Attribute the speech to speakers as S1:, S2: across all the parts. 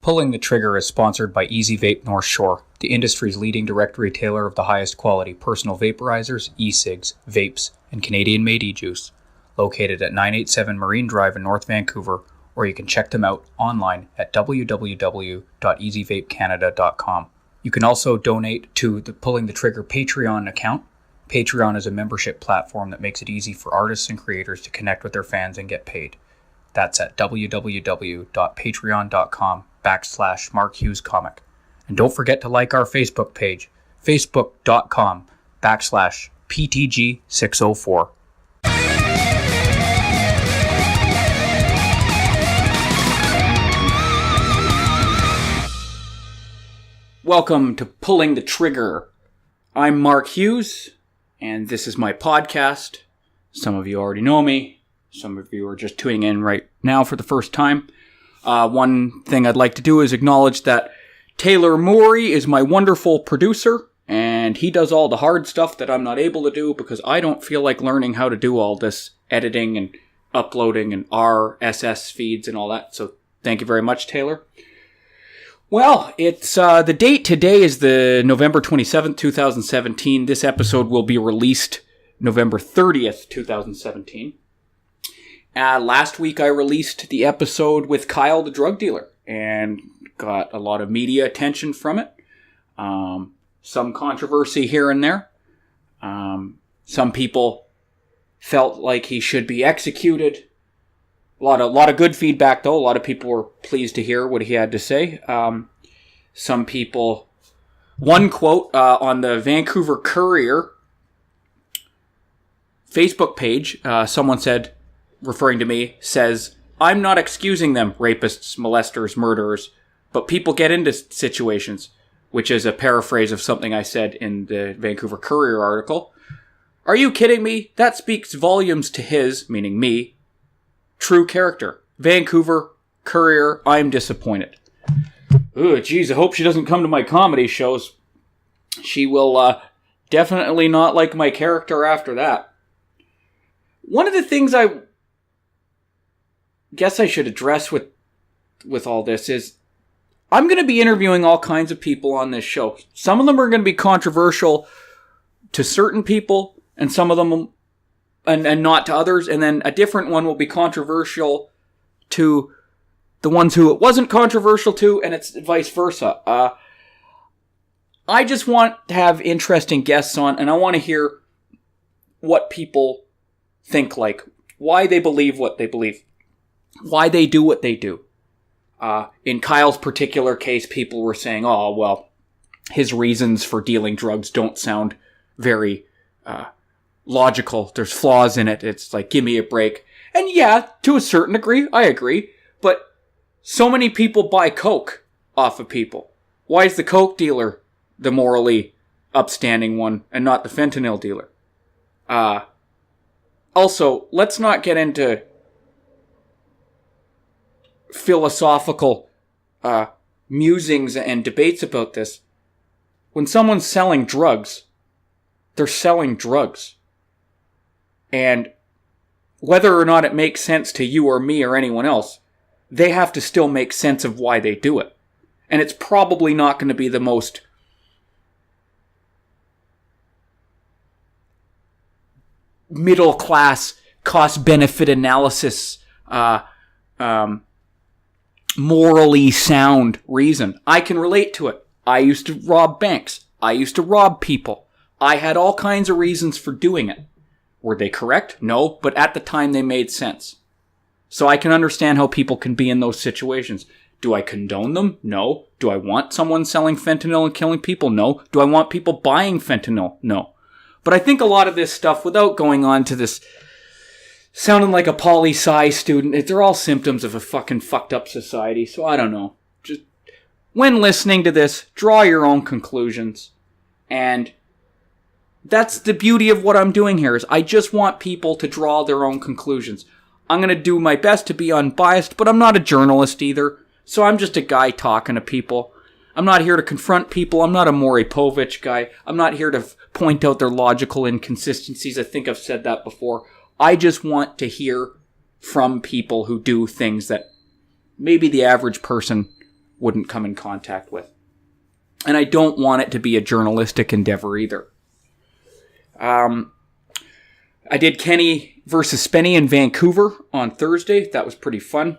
S1: Pulling the Trigger is sponsored by Easy Vape North Shore, the industry's leading direct retailer of the highest quality personal vaporizers, e-cigs, vapes, and Canadian-made e-juice. Located at 987 Marine Drive in North Vancouver, or you can check them out online at www.easyvapecanada.com. You can also donate to the Pulling the Trigger Patreon account. Patreon is a membership platform that makes it easy for artists and creators to connect with their fans and get paid. That's at www.patreon.com/MarkHughesComic. And don't forget to like our Facebook page, facebook.com/PTG604. Welcome to Pulling the Trigger. I'm Mark Hughes, and this is my podcast. Some of you already know me. Some of you are just tuning in right now for the first time. One thing I'd like to do is acknowledge that Taylor Morey is my wonderful producer, and he does all the hard stuff that I'm not able to do because I don't feel like learning how to do all this editing and uploading and RSS feeds and all that. So thank you very much, Taylor. Well, it's the date today is the November 27th, 2017. This episode will be released November 30th, 2017. Last week I released the episode with Kyle the drug dealer and got a lot of media attention from it. Some controversy here and there. Some people felt like he should be executed. A lot of good feedback though. A lot of people were pleased to hear what he had to say. Some people, one quote on the Vancouver Courier Facebook page, someone said, referring to me, says, "I'm not excusing them, rapists, molesters, murderers, but people get into situations," which is a paraphrase of something I said in the Vancouver Courier article. Are you kidding me? That speaks volumes to his, meaning me, true character. Vancouver Courier, I'm disappointed. Ugh, geez, I hope she doesn't come to my comedy shows. She will definitely not like my character after that. One of the things I guess I should address with all this is I'm going to be interviewing all kinds of people on this show. Some of them are going to be controversial to certain people, and some of them and not to others, and then a different one will be controversial to the ones who it wasn't controversial to, and it's vice versa. I just want to have interesting guests on, and I want to hear what people think, like why they believe what they believe, why they do what they do. In Kyle's particular case, people were saying, oh, well, his reasons for dealing drugs don't sound very logical. There's flaws in it. It's like, give me a break. And yeah, to a certain degree, I agree. But so many people buy coke off of people. Why is the coke dealer the morally upstanding one and not the fentanyl dealer? Also, let's not get into philosophical musings and debates about this. When someone's selling drugs, they're selling drugs. And whether or not it makes sense to you or me or anyone else, they have to still make sense of why they do it. And it's probably not going to be the most middle-class cost-benefit analysis morally sound reason. I can relate to it. I used to rob banks. I used to rob people. I had all kinds of reasons for doing it. Were they correct? No, but at the time they made sense. So I can understand how people can be in those situations. Do I condone them? No. Do I want someone selling fentanyl and killing people? No. Do I want people buying fentanyl? No. But I think a lot of this stuff, without going on to this sounding like a poli-sci student, they're all symptoms of a fucking fucked up society, so I don't know. Just, when listening to this, draw your own conclusions. And that's the beauty of what I'm doing here, is I just want people to draw their own conclusions. I'm going to do my best to be unbiased, but I'm not a journalist either, so I'm just a guy talking to people. I'm not here to confront people. I'm not a Maury Povich guy. I'm not here to point out their logical inconsistencies. I think I've said that before. I just want to hear from people who do things that maybe the average person wouldn't come in contact with. And I don't want it to be a journalistic endeavor either. I did Kenny versus Spenny in Vancouver on Thursday. That was pretty fun.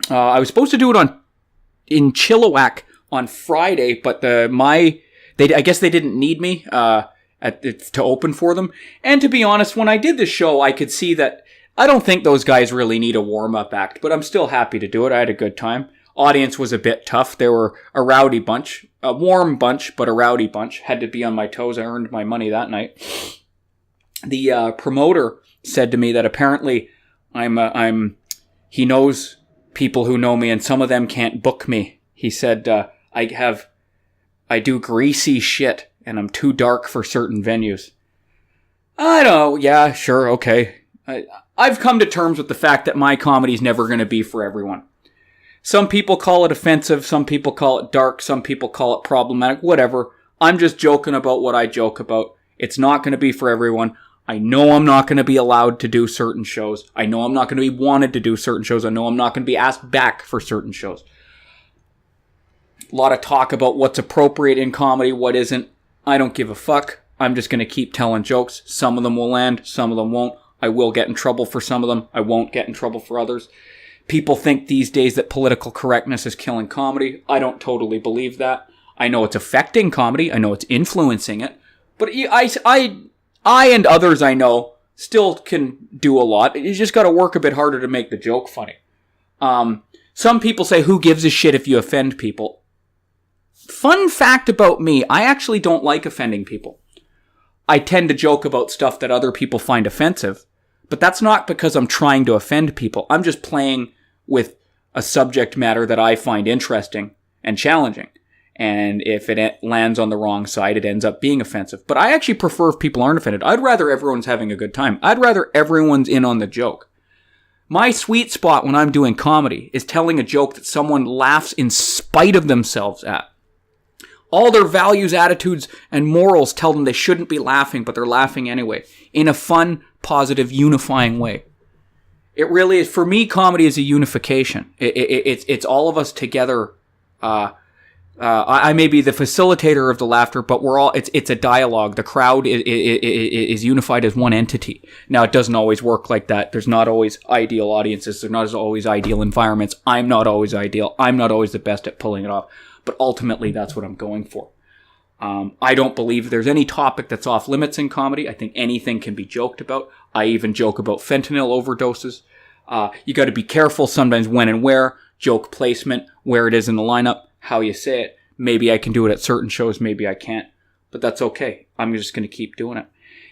S1: I was supposed to do it in Chilliwack on Friday, but I guess they didn't need me to open for them. And to be honest, when I did the show, I could see that I don't think those guys really need a warm-up act, but I'm still happy to do it. I had a good time. Audience was a bit tough. They were a rowdy bunch, a warm bunch, but a rowdy bunch. Had to be on my toes. I earned my money that night. The promoter said to me that apparently he knows people who know me and some of them can't book me. He said, I do greasy shit and I'm too dark for certain venues. I don't know. Yeah, sure. Okay. I've come to terms with the fact that my comedy's never going to be for everyone. Some people call it offensive. Some people call it dark. Some people call it problematic. Whatever. I'm just joking about what I joke about. It's not going to be for everyone. I know I'm not going to be allowed to do certain shows. I know I'm not going to be wanted to do certain shows. I know I'm not going to be asked back for certain shows. A lot of talk about what's appropriate in comedy, what isn't. I don't give a fuck. I'm just going to keep telling jokes. Some of them will land. Some of them won't. I will get in trouble for some of them. I won't get in trouble for others. People think these days that political correctness is killing comedy. I don't totally believe that. I know it's affecting comedy. I know it's influencing it. But I and others I know still can do a lot. You just got to work a bit harder to make the joke funny. Some people say, who gives a shit if you offend people? Fun fact about me, I actually don't like offending people. I tend to joke about stuff that other people find offensive, but that's not because I'm trying to offend people. I'm just playing with a subject matter that I find interesting and challenging. And if it lands on the wrong side, it ends up being offensive. But I actually prefer if people aren't offended. I'd rather everyone's having a good time. I'd rather everyone's in on the joke. My sweet spot when I'm doing comedy is telling a joke that someone laughs in spite of themselves at. All their values, attitudes, and morals tell them they shouldn't be laughing, but they're laughing anyway. In a fun, positive, unifying way. It really is. For me, comedy is a unification. It's all of us together. I may be the facilitator of the laughter, but we're all, it's a dialogue. The crowd is unified as one entity. Now, it doesn't always work like that. There's not always ideal audiences. There's not always ideal environments. I'm not always ideal. I'm not always the best at pulling it off. But ultimately, that's what I'm going for. I don't believe there's any topic that's off limits in comedy. I think anything can be joked about. I even joke about fentanyl overdoses. You got to be careful sometimes when and where. Joke placement, where it is in the lineup, how you say it. Maybe I can do it at certain shows, maybe I can't. But that's okay. I'm just going to keep doing it.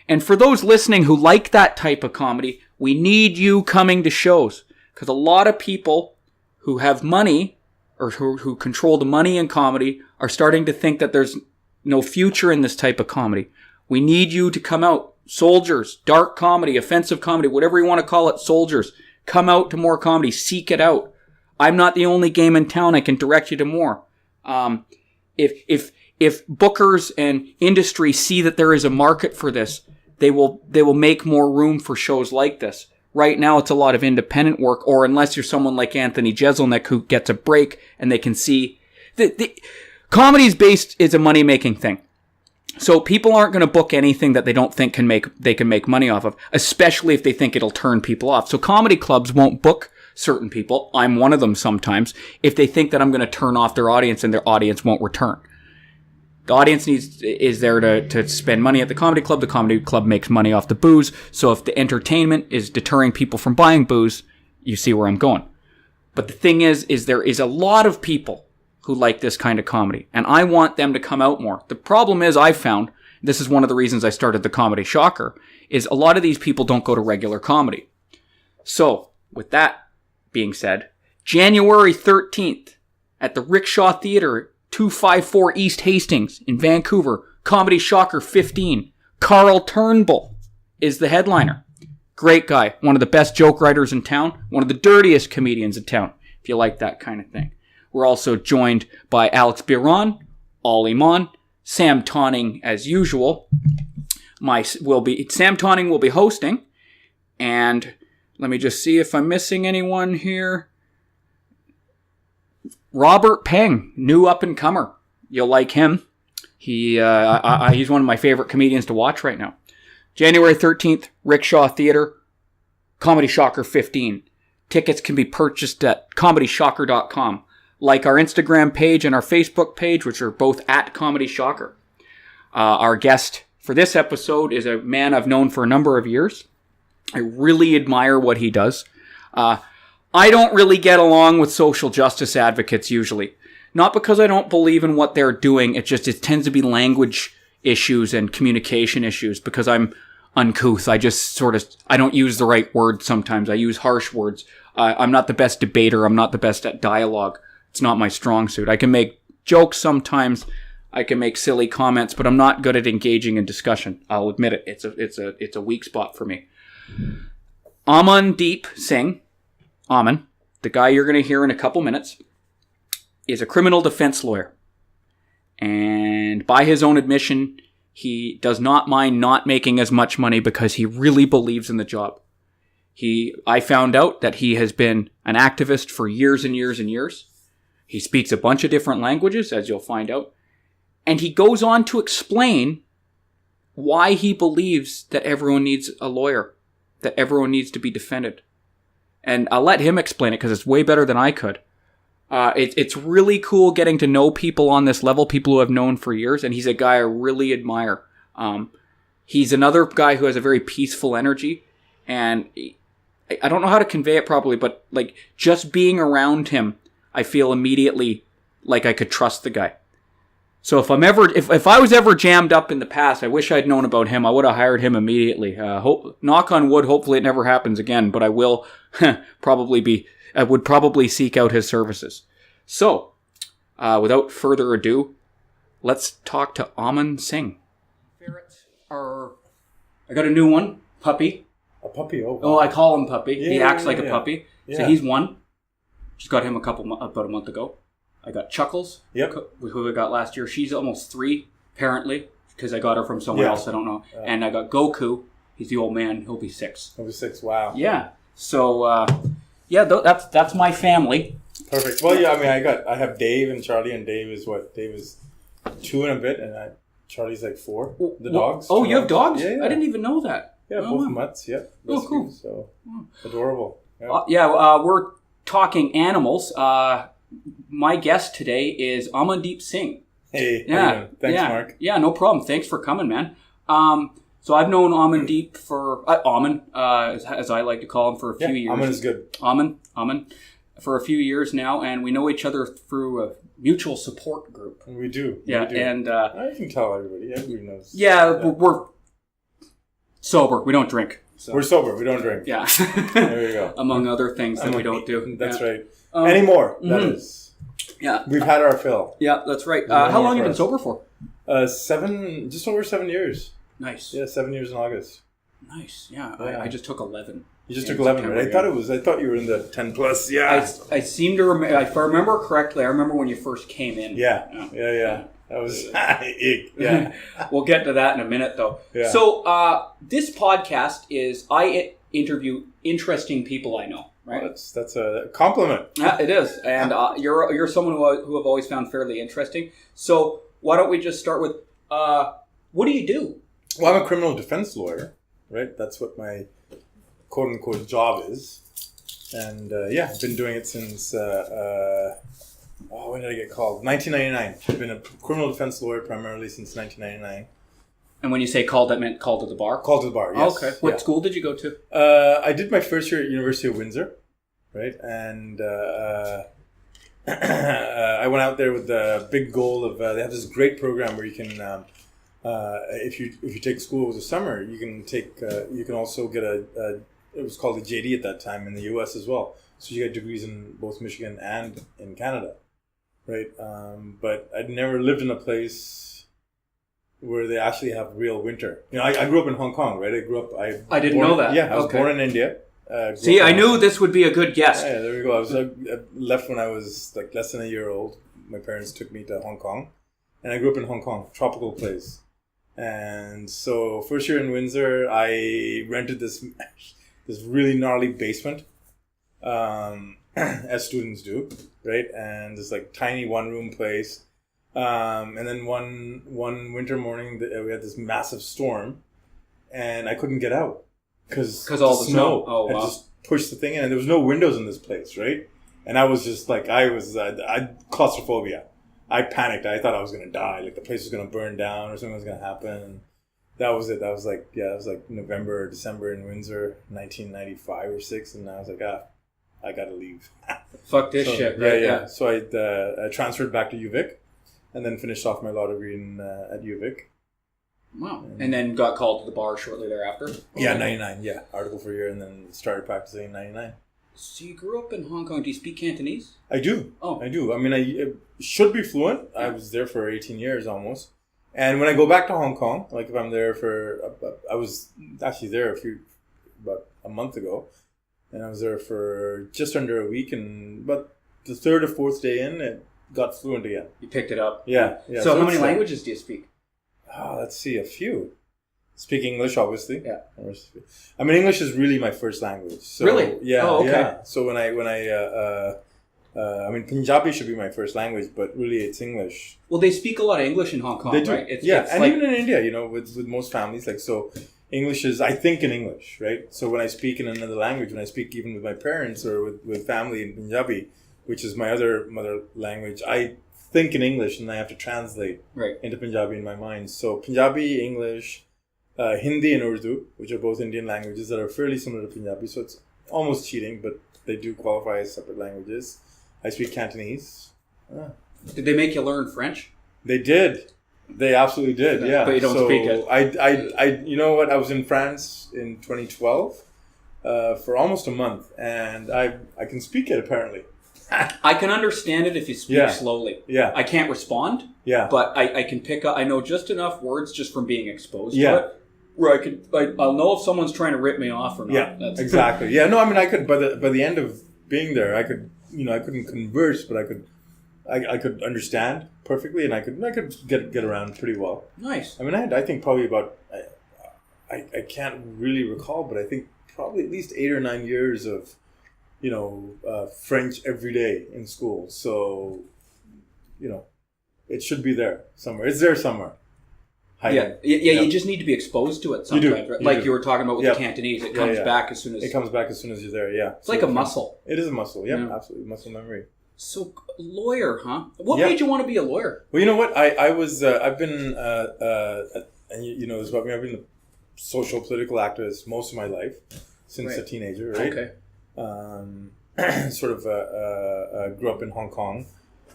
S1: And for those listening who like that type of comedy, we need you coming to shows. Because a lot of people who have money, or who control the money in comedy, are starting to think that there's no future in this type of comedy. We need you to come out. Soldiers, dark comedy, offensive comedy, whatever you want to call it, soldiers. Come out to more comedy. Seek it out. I'm not the only game in town. I can direct you to more. If bookers and industry see that there is a market for this, they will make more room for shows like this. Right now, it's a lot of independent work, or unless you're someone like Anthony Jeselnik who gets a break and they can see the comedy is a money-making thing. So people aren't going to book anything that they don't think they can make money off of, especially if they think it'll turn people off. So comedy clubs won't book certain people. I'm one of them sometimes. If they think that I'm going to turn off their audience and their audience won't return. The audience is there to spend money at the comedy club. The comedy club makes money off the booze. So if the entertainment is deterring people from buying booze, you see where I'm going. But the thing is there is a lot of people who like this kind of comedy, and I want them to come out more. The problem is, I've found, this is one of the reasons I started the Comedy Shocker, is a lot of these people don't go to regular comedy. So, with that being said, January 13th at the Rickshaw Theatre, 254 East Hastings in Vancouver, Comedy Shocker 15. Carl Turnbull is the headliner. Great guy. One of the best joke writers in town. One of the dirtiest comedians in town, if you like that kind of thing. We're also joined by Alex Biron, Ollie Mon, Sam Tonning as usual. Sam Tonning will be hosting. And let me just see if I'm missing anyone here. Robert Peng, new up-and-comer. You'll like him. He's one of my favorite comedians to watch right now. January 13th, Rickshaw Theatre, Comedy Shocker 15. Tickets can be purchased at ComedyShocker.com. Like our Instagram page and our Facebook page, which are both at Comedy Shocker. Our guest for this episode is a man I've known for a number of years. I really admire what he does. I don't really get along with social justice advocates usually. Not because I don't believe in what they're doing, it tends to be language issues and communication issues because I'm uncouth. I don't use the right words sometimes. I use harsh words. I'm not the best debater. I'm not the best at dialogue. It's not my strong suit. I can make jokes sometimes. I can make silly comments, but I'm not good at engaging in discussion. I'll admit it. It's a weak spot for me. Amandeep Singh, Aman, the guy you're going to hear in a couple minutes, is a criminal defense lawyer. And by his own admission, he does not mind not making as much money because he really believes in the job. I found out that he has been an activist for years and years and years. He speaks a bunch of different languages, as you'll find out. And he goes on to explain why he believes that everyone needs a lawyer, that everyone needs to be defended. And I'll let him explain it because it's way better than I could. It's really cool getting to know people on this level, people who I've known for years, and he's a guy I really admire. He's another guy who has a very peaceful energy, and I don't know how to convey it properly, but like just being around him, I feel immediately like I could trust the guy. So if I was ever jammed up in the past, I wish I'd known about him. I would have hired him immediately. Knock on wood, hopefully it never happens again, but I will I would probably seek out his services. So, without further ado, let's talk to Aman Singh. Ferrets are... I got a new one, Puppy.
S2: A puppy, oh.
S1: Oh, I call him Puppy.
S2: Yeah,
S1: he acts
S2: yeah,
S1: like
S2: yeah.
S1: a puppy.
S2: Yeah.
S1: So he's one. Just got him about a month ago. I got Chuckles, who I got last year. She's almost 3, apparently, because I got her from somewhere else. I don't know. And I got Goku. He's the old man. He'll be 6.
S2: He'll be 6, wow.
S1: Yeah. So, that's my family.
S2: Perfect. Well, yeah, I mean, I have Dave and Charlie, and Dave is 2 and a bit, and Charlie's like 4. The dogs.
S1: Oh, you have dogs?
S2: Yeah.
S1: I didn't even know that.
S2: Yeah, both mutts. Yeah.
S1: Oh, cool.
S2: So adorable. Yeah.
S1: We're talking animals. My guest today is Amandeep Singh.
S2: Hey.
S1: Yeah.
S2: Thanks, Mark.
S1: Yeah, no problem. Thanks for coming, man. So I've known Amandeep for Aman, as I like to call him, for a few years.
S2: Aman is good.
S1: Aman, for a few years now, and we know each other through a mutual support group.
S2: We do.
S1: Yeah,
S2: we do.
S1: And
S2: I can tell everybody. Everybody knows.
S1: Yeah, we're sober. We don't drink. So.
S2: We're sober. We don't drink.
S1: Yeah.
S2: There you go.
S1: Among other things that we don't do.
S2: That's right. Anymore. That is.
S1: Yeah.
S2: We've had our fill.
S1: Yeah, that's right. How long have you been sober for?
S2: Just over 7 years.
S1: Nice.
S2: Yeah, 7 years in August.
S1: Nice. Yeah. I just took 11.
S2: You just took 11, right? I thought you were in the 10 plus. Yeah.
S1: I seem to remember. If I remember correctly, I remember when you first came in.
S2: Yeah. That was yeah.
S1: We'll get to that in a minute, though.
S2: Yeah.
S1: So this podcast is I interview interesting people I know. Right.
S2: Well, that's a compliment.
S1: Yeah, it is, and you're someone who I've always found fairly interesting. So why don't we just start with what do you do?
S2: Well, I'm a criminal defense lawyer, right? That's what my quote unquote job is, and I've been doing it since when did I get called? 1999. I've been a criminal defense lawyer primarily since 1999.
S1: And when you say called, that meant called to the bar?
S2: Called to the bar, yes.
S1: Okay. What school did you go to?
S2: I did my first year at University of Windsor, right? And I went out there with the big goal of they have this great program where you can, if you take school over the summer, you can also get it was called a JD at that time in the US as well. So you get degrees in both Michigan and in Canada, right? But I'd never lived in a place where they actually have real winter. You know, I grew up in Hong Kong, right? I didn't
S1: know that.
S2: Yeah, I was born in India.
S1: See, I knew this would be a good guest.
S2: Yeah, there we go. I left when I was like less than a year old. My parents took me to Hong Kong, and I grew up in Hong Kong, tropical place. And so, first year in Windsor, I rented this really gnarly basement, as students do, right? And this like tiny one-room place. And then one winter morning, we had this massive storm, and I couldn't get out because
S1: all the snow
S2: had just pushed the thing in, and there was no windows in this place, right? And I was just like, I claustrophobia. I panicked. I thought I was gonna die. Like the place was gonna burn down or something was gonna happen. And that was it. That was like November or December in Windsor, 1995 or 6, and I was like, I gotta leave.
S1: Fuck this shit. Right?
S2: Yeah. So I transferred back to UVic, and then finished off my law degree at UVic.
S1: Wow. And then got called to the bar shortly thereafter?
S2: Yeah, 99. Yeah, article for a year, and then started practicing in 99.
S1: So you grew up in Hong Kong. Do you speak Cantonese?
S2: I do.
S1: Oh.
S2: I do. I mean, I should be fluent. I was there for 18 years almost. And when I go back to Hong Kong, like if I'm there I was actually there about a month ago. And I was there for just under a week. And but the third or fourth day in, it got fluent again.
S1: You picked it up?
S2: Yeah.
S1: So how many languages do you speak?
S2: Let's see, a few. Speak English, obviously.
S1: Yeah.
S2: I mean, English is really my first language. So,
S1: really?
S2: Yeah.
S1: Oh, okay.
S2: Yeah. So when I mean, Punjabi should be my first language, but really it's English.
S1: Well, they speak a lot of English in Hong Kong,
S2: they do.
S1: right?
S2: It's and like, even in India, with most families, like, so English is, I think in English, right? So when I speak in another language, when I speak even with my parents or with family in Punjabi, which is my other mother language, I think in English and I have to translate into Punjabi in my mind. So Punjabi, English, Hindi and Urdu, which are both Indian languages that are fairly similar to Punjabi. So it's almost cheating, but they do qualify as separate languages. I speak Cantonese.
S1: Did they make you learn French?
S2: They did. They absolutely did, yeah.
S1: But you don't speak it.
S2: I you know what? I was in France in 2012 for almost a month, and I can speak it apparently.
S1: I can understand it if you speak slowly.
S2: Yeah.
S1: I can't respond.
S2: Yeah.
S1: But I can pick up. I know just enough words just from being exposed to it, where I'll know if someone's trying to rip me off or not.
S2: Yeah. Exactly. Yeah. No, I mean, I could by the end of being there, I could I couldn't converse, but I could understand perfectly, and I could get around pretty well.
S1: Nice.
S2: I mean, I think probably about I can't really recall, but I think probably at least 8 or 9 years of French every day in school. So, it should be there somewhere. It's there somewhere.
S1: Yeah. You just need to be exposed to it sometimes.
S2: You do.
S1: Right? Like you were talking about with the Cantonese, it comes back as soon as...
S2: It comes back as soon as you're there, yeah.
S1: It's like a muscle.
S2: It is a muscle, yeah. Absolutely. Muscle memory.
S1: So, lawyer, huh? What made you want to be a lawyer?
S2: Well, you know what? I've been, and you know this about me, I've been a social political activist most of my life, since a teenager, right?
S1: Okay.
S2: Sort of grew up in Hong Kong.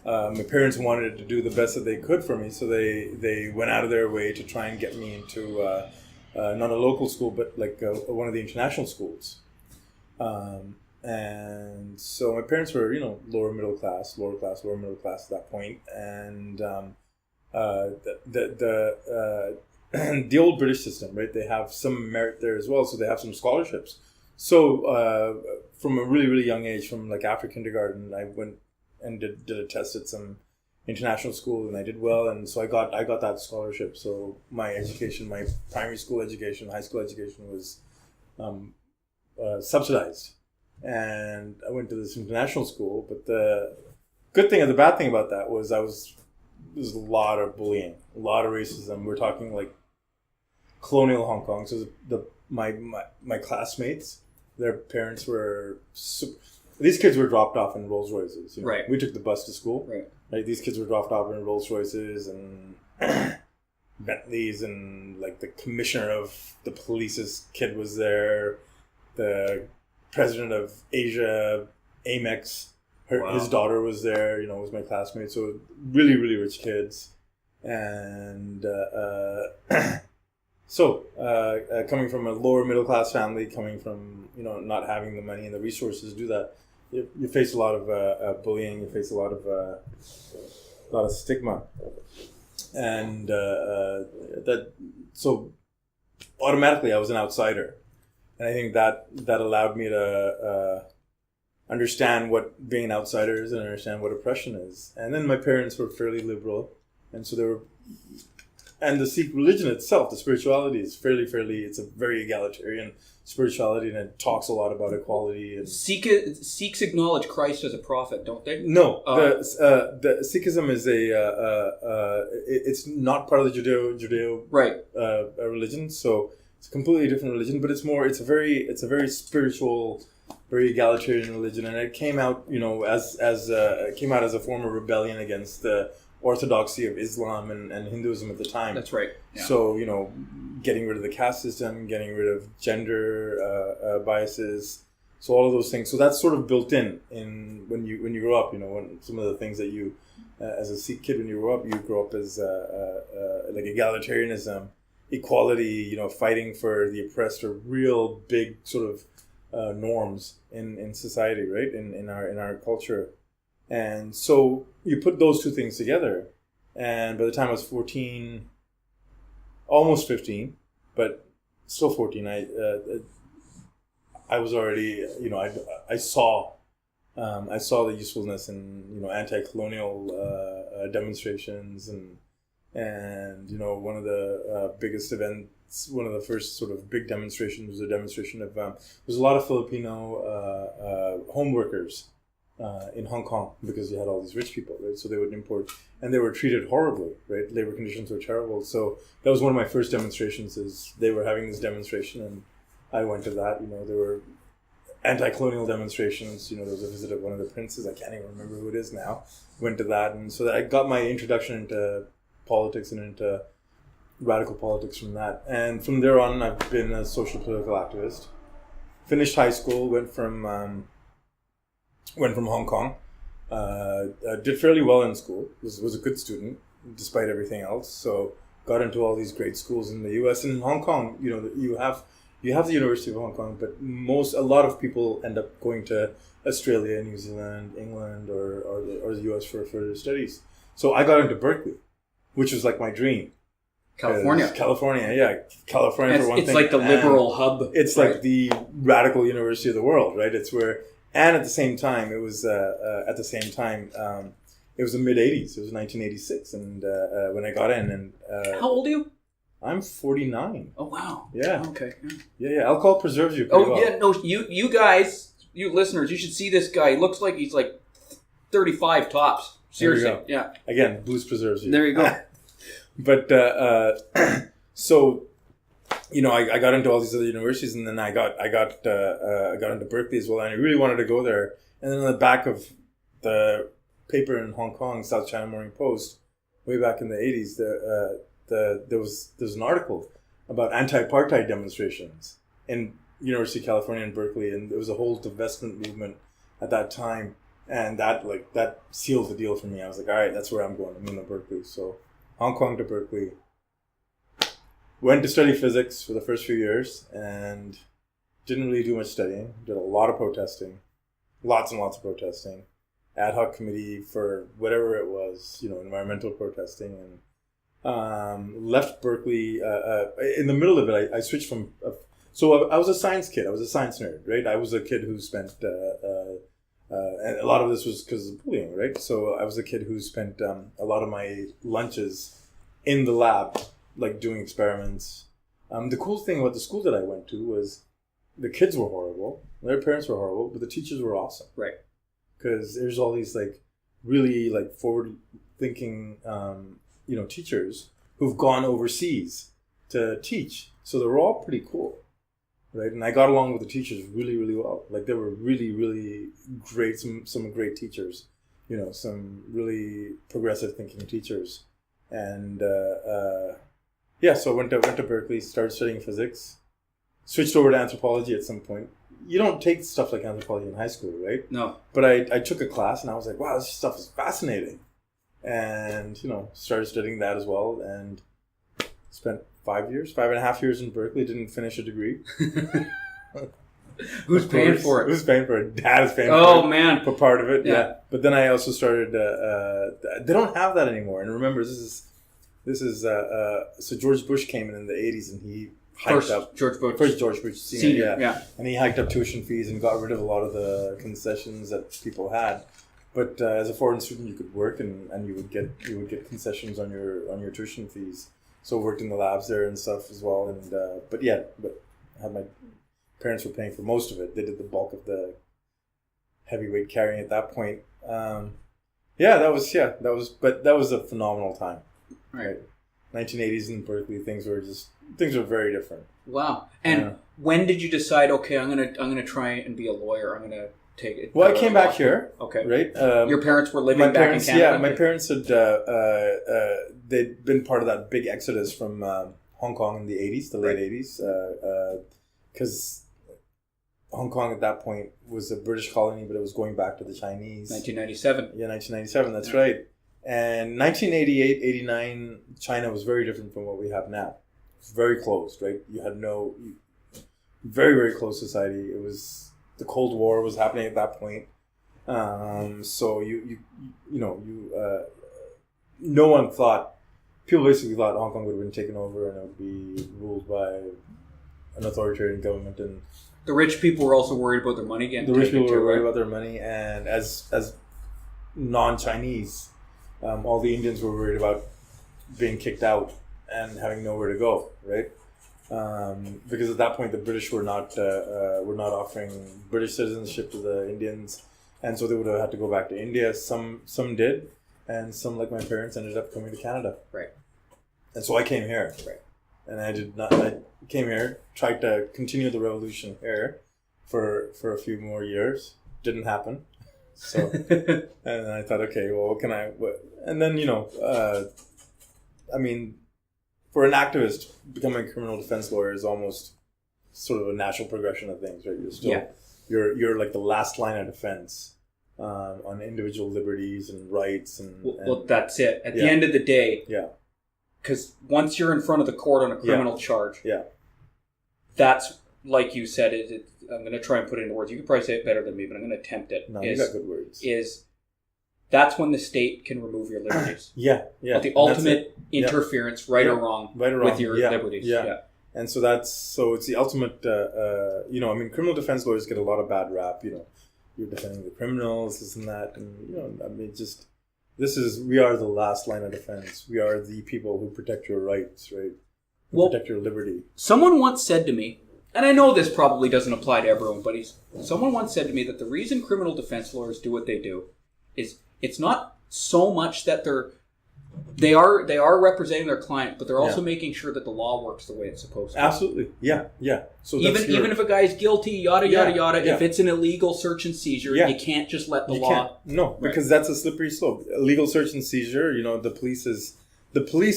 S2: My parents wanted to do the best that they could for me, so they went out of their way to try and get me into not a local school, but like one of the international schools. And so my parents were, lower middle class at that point, and the old British system, right? They have some merit there as well, so they have some scholarships. So from a really, really young age, from like after kindergarten, I went and did a test at some international school, and I did well, and so I got that scholarship. So my education, my primary school education, high school education was subsidized, and I went to this international school. But the good thing and the bad thing about that was there's a lot of bullying, a lot of racism. We're talking like colonial Hong Kong. So my classmates, their parents were these kids were dropped off in Rolls Royces.
S1: Right.
S2: We took the bus to school.
S1: Right.
S2: These kids were dropped off in Rolls Royces and Bentleys, and like the commissioner of the police's kid was there. The president of Asia, Amex, his daughter was there. Was my classmate. So really, really rich kids, and so coming from a lower middle class family, coming from not having the money and the resources to do that, you face a lot of bullying. You face a lot of stigma, and so automatically I was an outsider, and I think that allowed me to understand what being an outsider is and understand what oppression is. And then my parents were fairly liberal, and so they were. And the Sikh religion itself, the spirituality is fairly, it's a very egalitarian spirituality, and it talks a lot about equality. And
S1: Sikhs acknowledge Christ as a prophet, don't they?
S2: No, the Sikhism is it's not part of the Judeo
S1: right
S2: religion, so it's a completely different religion. But it's a very spiritual, very egalitarian religion, and it came out, as a form of rebellion against the orthodoxy of Islam and Hinduism at the time.
S1: That's right. Yeah.
S2: So, getting rid of the caste system, getting rid of gender biases, so all of those things. So that's sort of built in when you grow up. When some of the things that you, as a Sikh kid, when you grow up as like egalitarianism, equality, fighting for the oppressed, are real big sort of norms in society, right? In our culture. And so you put those two things together, and by the time I was 14, almost 15, but still 14, I was already, I saw the usefulness in, anti-colonial demonstrations, and one of the biggest events, one of the first sort of big demonstrations was a demonstration of, was a lot of Filipino home workers in Hong Kong, because you had all these rich people, right? So they would import, and they were treated horribly, right? Labor conditions were terrible. So that was one of my first demonstrations. Is they were having this demonstration, and I went to that. There were anti-colonial demonstrations. There was a visit of one of the princes. I can't even remember who it is now. Went to that, and so I got my introduction into politics and into radical politics from that. And from there on, I've been a social political activist. Finished high school, went from Hong Kong, did fairly well in school, was a good student despite everything else. So got into all these great schools in the U.S. and in Hong Kong. You have the University of Hong Kong, but a lot of people end up going to Australia, New Zealand, England, or the U.S. for further studies. So I got into Berkeley, which was like my dream.
S1: California,
S2: yeah, California for one thing.
S1: It's like the liberal hub.
S2: It's
S1: right?
S2: like the radical university of the world, right? It's where. And at the same time, it was it was the mid '80s. It was 1986, and when I got in. And
S1: how old are you?
S2: I'm 49.
S1: Oh wow!
S2: Yeah.
S1: Okay.
S2: Yeah. Alcohol preserves you. Pretty well.
S1: Yeah. No, you guys, you listeners, you should see this guy. He looks like he's like 35 tops. Seriously. Yeah.
S2: Again, booze preserves you.
S1: There you go.
S2: But so. I got into all these other universities, and then I got into Berkeley as well, and I really wanted to go there. And then on the back of the paper in Hong Kong, South China Morning Post, way back in the 80s, there was an article about anti-apartheid demonstrations in University of California in Berkeley, and there was a whole divestment movement at that time, and that sealed the deal for me. I was like, all right, that's where I'm going. I'm going to Berkeley. So Hong Kong to Berkeley. Went to study physics for the first few years and didn't really do much studying. Did a lot of protesting, lots and lots of protesting. Ad hoc committee for whatever it was, environmental protesting, and left Berkeley. In the middle of it, I switched from. So I was a science kid. I was a science nerd, right? I was a kid who spent, and a lot of this was because of bullying, right? So I was a kid who spent a lot of my lunches in the lab, like doing experiments. The cool thing about the school that I went to was the kids were horrible, their parents were horrible, but the teachers were awesome.
S1: Right.
S2: Because there's all these really forward-thinking, teachers who've gone overseas to teach. So they were all pretty cool, right? And I got along with the teachers really, really well. Like they were really, really great. Some great teachers, some really progressive thinking teachers, and. So I went to Berkeley, started studying physics, switched over to anthropology at some point. You don't take stuff like anthropology in high school, right?
S1: No.
S2: But I took a class and I was like, wow, this stuff is fascinating. And, started studying that as well, and spent 5.5 years in Berkeley, didn't finish a degree.
S1: Who's paying for it?
S2: Who's paying for it? Dad is paying for it.
S1: Oh, man.
S2: For part of it, yeah. But then I also started, they don't have that anymore. And remember, this is so George Bush came in the 80s, and he hiked up
S1: George Bush
S2: Senior,
S1: yeah,
S2: and he hiked up tuition fees and got rid of a lot of the concessions that people had. But as a foreign student, you could work and you would get concessions on your tuition fees. So worked in the labs there and stuff as well. And but had my parents were paying for most of it. They did the bulk of the heavyweight carrying at that point. That was a phenomenal time. Right. 1980s in Berkeley, things were very different.
S1: Wow. And when did you decide? Okay, I'm gonna try and be a lawyer. I'm gonna take it.
S2: Well, I came back here.
S1: Okay.
S2: Right.
S1: Your parents were living back in Canada.
S2: Yeah, my parents had they'd been part of that big exodus from Hong Kong in the 80s, the late 80s, because Hong Kong at that point was a British colony, but it was going back to the Chinese.
S1: 1997.
S2: Yeah, 1997. That's right. And 1988, 89, China was very different from what we have now. It's very closed, right? You had very, very closed society. It was, the Cold War was happening at that point. So no one thought, people basically thought Hong Kong would have been taken over and it would be ruled by an authoritarian government. And
S1: the rich people were also worried about their money again.
S2: The rich people were worried about their money, and as non-Chinese, all the Indians were worried about being kicked out and having nowhere to go, right? Because at that point the British were not offering British citizenship to the Indians, and so they would have had to go back to India. Some did, and some, like my parents, ended up coming to Canada.
S1: Right. And
S2: so I came here.
S1: Right. And
S2: I came here, tried to continue the revolution here for a few more years. Didn't happen. So, and I thought, okay, well, what can I? And then for an activist, becoming a criminal defense lawyer is almost sort of a natural progression of things, right? You're still, you're like the last line of defense on individual liberties and rights,
S1: well, that's it. At the end of the day, because once you're in front of the court on a criminal charge, that's, like you said, I'm going to try and put it into words. You could probably say it better than me, but I'm going to attempt it.
S2: No, you got good words.
S1: That's when the state can remove your liberties.
S2: But
S1: the ultimate interference, right or wrong, with your liberties.
S2: And so it's the ultimate, criminal defense lawyers get a lot of bad rap, you're defending the criminals, this and that, and, we are the last line of defense. We are the people who protect your rights, right? Protect your liberty.
S1: Someone once said to me, and I know this probably doesn't apply to everyone, but someone once said to me that the reason criminal defense lawyers do what they do is it's not so much that they are representing their client, but they're also making sure that the law works the way it's supposed to.
S2: Absolutely. Yeah. So
S1: even if a guy's guilty, yada yada, if it's an illegal search and seizure, you can't just let the law.
S2: No, because that's a slippery slope. Illegal search and seizure, the police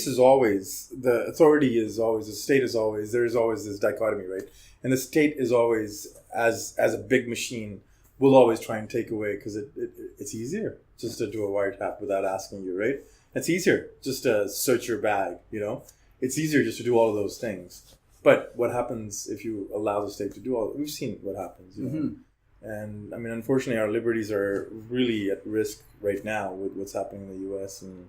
S2: is always, the authority is always, the state is always, there is always this dichotomy, right? And the state is always, as a big machine, will always try and take away, because it's easier just to do a wiretap without asking you, right? It's easier just to search your bag, It's easier just to do all of those things. But what happens if you allow the state to do all? We've seen what happens, And unfortunately, our liberties are really at risk right now with what's happening in the U.S. And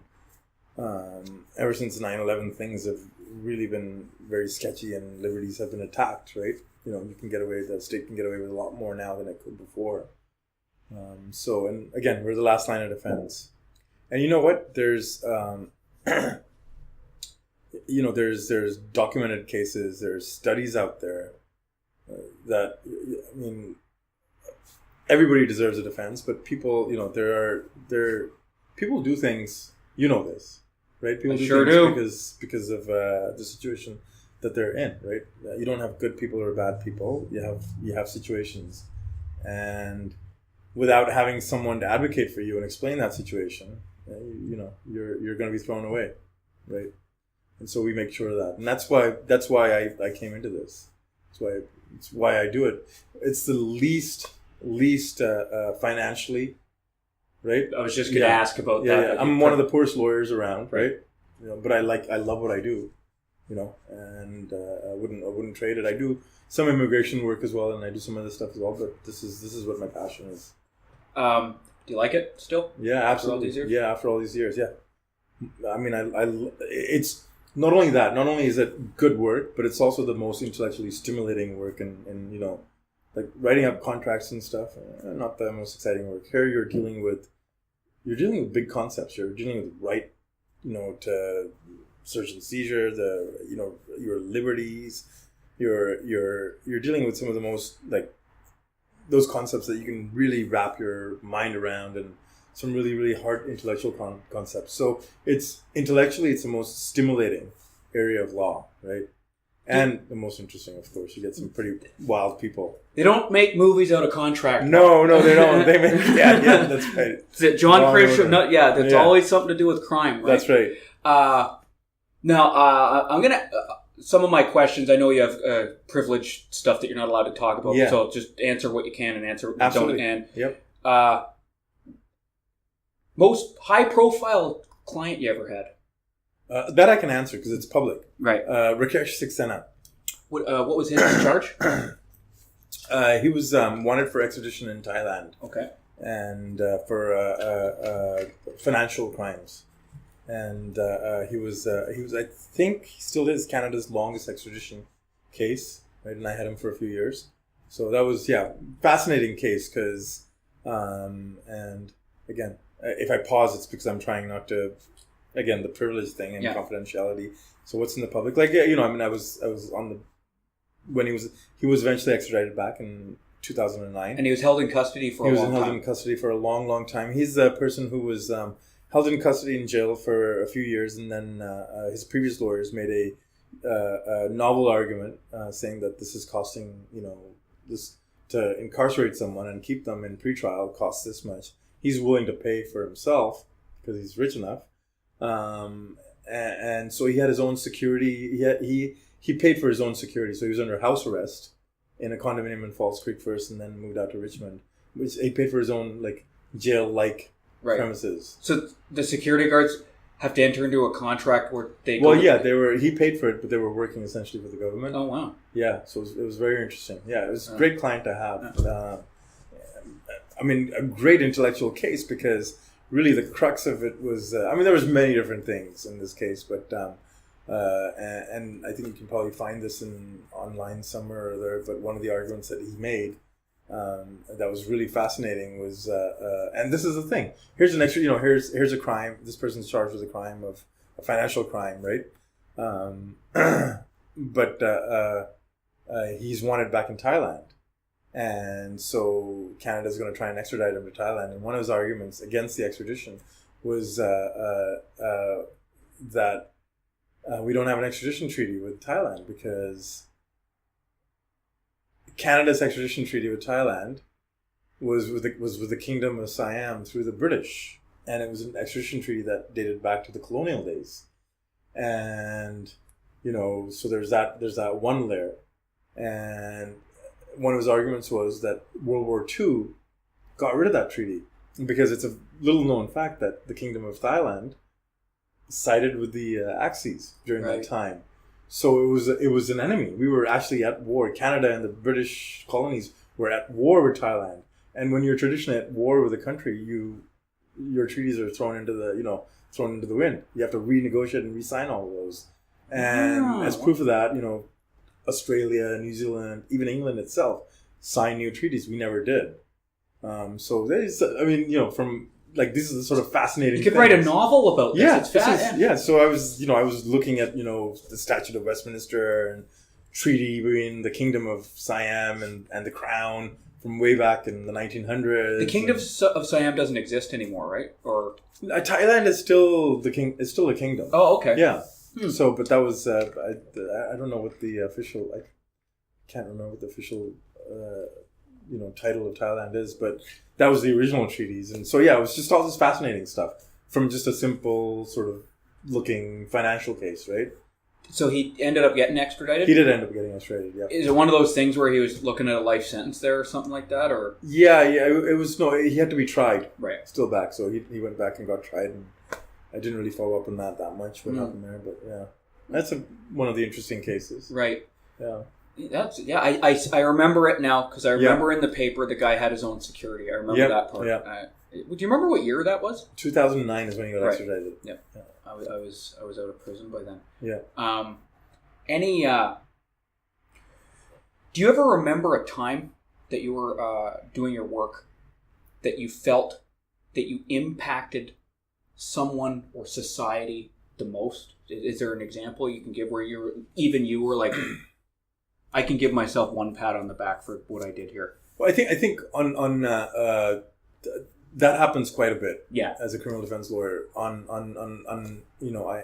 S2: ever since 9/11, things have really been very sketchy, and liberties have been attacked, right? The state can get away with a lot more now than it could before. And again, we're the last line of defense. And you know what? There's, there's documented cases, there's studies out there that, everybody deserves a defense, but people, people do things, this, right? People do things because of the situation that they're in, right? You don't have good people or bad people. You have situations, and without having someone to advocate for you and explain that situation, you're going to be thrown away, right? And so we make sure of that, and that's why I came into this. It's why I do it. It's the least financially, right?
S1: I was just going to ask about that.
S2: Yeah. I'm one of the poorest lawyers around, right? But I love what I do, and I wouldn't trade it. I do some immigration work as well, and I do some other stuff as well. But this is what my passion is.
S1: Do you like it still?
S2: Yeah, absolutely.
S1: After all these years?
S2: Yeah, after all these years, yeah. It's not only that. Not only is it good work, but it's also the most intellectually stimulating work, and like writing up contracts and stuff. Not the most exciting work. Here, you're dealing with big concepts. You're dealing with right, to search and seizure, your liberties, you're dealing with some of the most like those concepts that you can really wrap your mind around, and some really, really hard intellectual concepts. So it's the most stimulating area of law, right? And the most interesting, of course. You get some pretty wild people.
S1: They don't make movies out of contract.
S2: No, they don't. They make that's right.
S1: Is it John Christian? No, that's always something to do with crime, right?
S2: That's right.
S1: Now, I'm gonna. Some of my questions, I know you have privileged stuff that you're not allowed to talk about, so just answer what you can and answer what you don't. And
S2: yep.
S1: Most high-profile client you ever had?
S2: That I can answer because it's public.
S1: Right.
S2: Rakesh Saxena.
S1: What was his charge?
S2: He was wanted for extradition in Thailand.
S1: Okay.
S2: And for financial crimes. And he was I think he still is Canada's longest extradition case, right? And I had him for a few years, so that was fascinating case because and again, if I pause, it's because I'm trying not to, again, the privilege thing and confidentiality. So what's in the public, like I was on the when he was eventually extradited back in 2009,
S1: and he was held in custody for a long time. He was held
S2: in custody for a long time. He's the person who was held in custody in jail for a few years, and then his previous lawyers made a novel argument saying that this is costing, this to incarcerate someone and keep them in pretrial costs this much. He's willing to pay for himself because he's rich enough, and so he had his own security. He paid for his own security, so he was under house arrest in a condominium in Falls Creek first, and then moved out to Richmond. Which he paid for his own jail-like premises.
S1: So the security guards have to enter into a contract where they
S2: he paid for it, but they were working essentially for the government.
S1: Oh wow.
S2: Yeah, so it was very interesting. Yeah, it was a great client to have. A great intellectual case, because really the crux of it was there was many different things in this case, but and I think you can probably find this online somewhere or other, but one of the arguments that he made that was really fascinating was, and this is the thing. Here's an extra, here's a crime. This person's charged with a crime of a financial crime, right? But he's wanted back in Thailand, and so Canada's going to try and extradite him to Thailand. And one of his arguments against the extradition was that we don't have an extradition treaty with Thailand because Canada's extradition treaty with Thailand was with the Kingdom of Siam through the British, and it was an extradition treaty that dated back to the colonial days, and so there's that one layer, and one of his arguments was that World War II got rid of that treaty because it's a little known fact that the Kingdom of Thailand sided with the Axis during that time. So it was an enemy. We were actually at war. Canada and the British colonies were at war with Thailand. And when you're traditionally at war with a country, your treaties are thrown into the wind. You have to renegotiate and re-sign all of those. And as proof of that, Australia, New Zealand, even England itself signed new treaties. We never did. So there's, from this is the sort of fascinating.
S1: You could write a novel about this.
S2: Yeah,
S1: it's fascinating.
S2: Yeah. So I was looking at the Statute of Westminster and treaty between the Kingdom of Siam and the Crown from way back in the 1900s.
S1: The Kingdom of Siam doesn't exist anymore, right? Or
S2: Thailand is still the king. It's still a kingdom.
S1: Oh, okay.
S2: Yeah. So, but that was I don't know what the official. I can't remember what the official title of Thailand is, but that was the original treaties. And so, it was just all this fascinating stuff from just a simple sort of looking financial case, right?
S1: So he ended up getting extradited?
S2: He did end up getting extradited, yeah.
S1: Is it one of those things where he was looking at a life sentence there or something like that? Or
S2: Yeah, it was, he had to be tried.
S1: Right.
S2: Still back, so he went back and got tried, and I didn't really follow up on that much, what happened there, but yeah. That's one of the interesting cases.
S1: Right.
S2: Yeah.
S1: I remember it now because I remember in the paper the guy had his own security. I remember that part.
S2: Yeah.
S1: Do you remember what year that was?
S2: 2009 is when he got extradited.
S1: Yeah. I was out of prison by then.
S2: Yeah.
S1: Do you ever remember a time that you were doing your work that you felt that you impacted someone or society the most? Is there an example you can give where you were like, I can give myself one pat on the back for what I did here?
S2: Well, I think on that happens quite a bit.
S1: Yeah.
S2: As a criminal defense lawyer, on I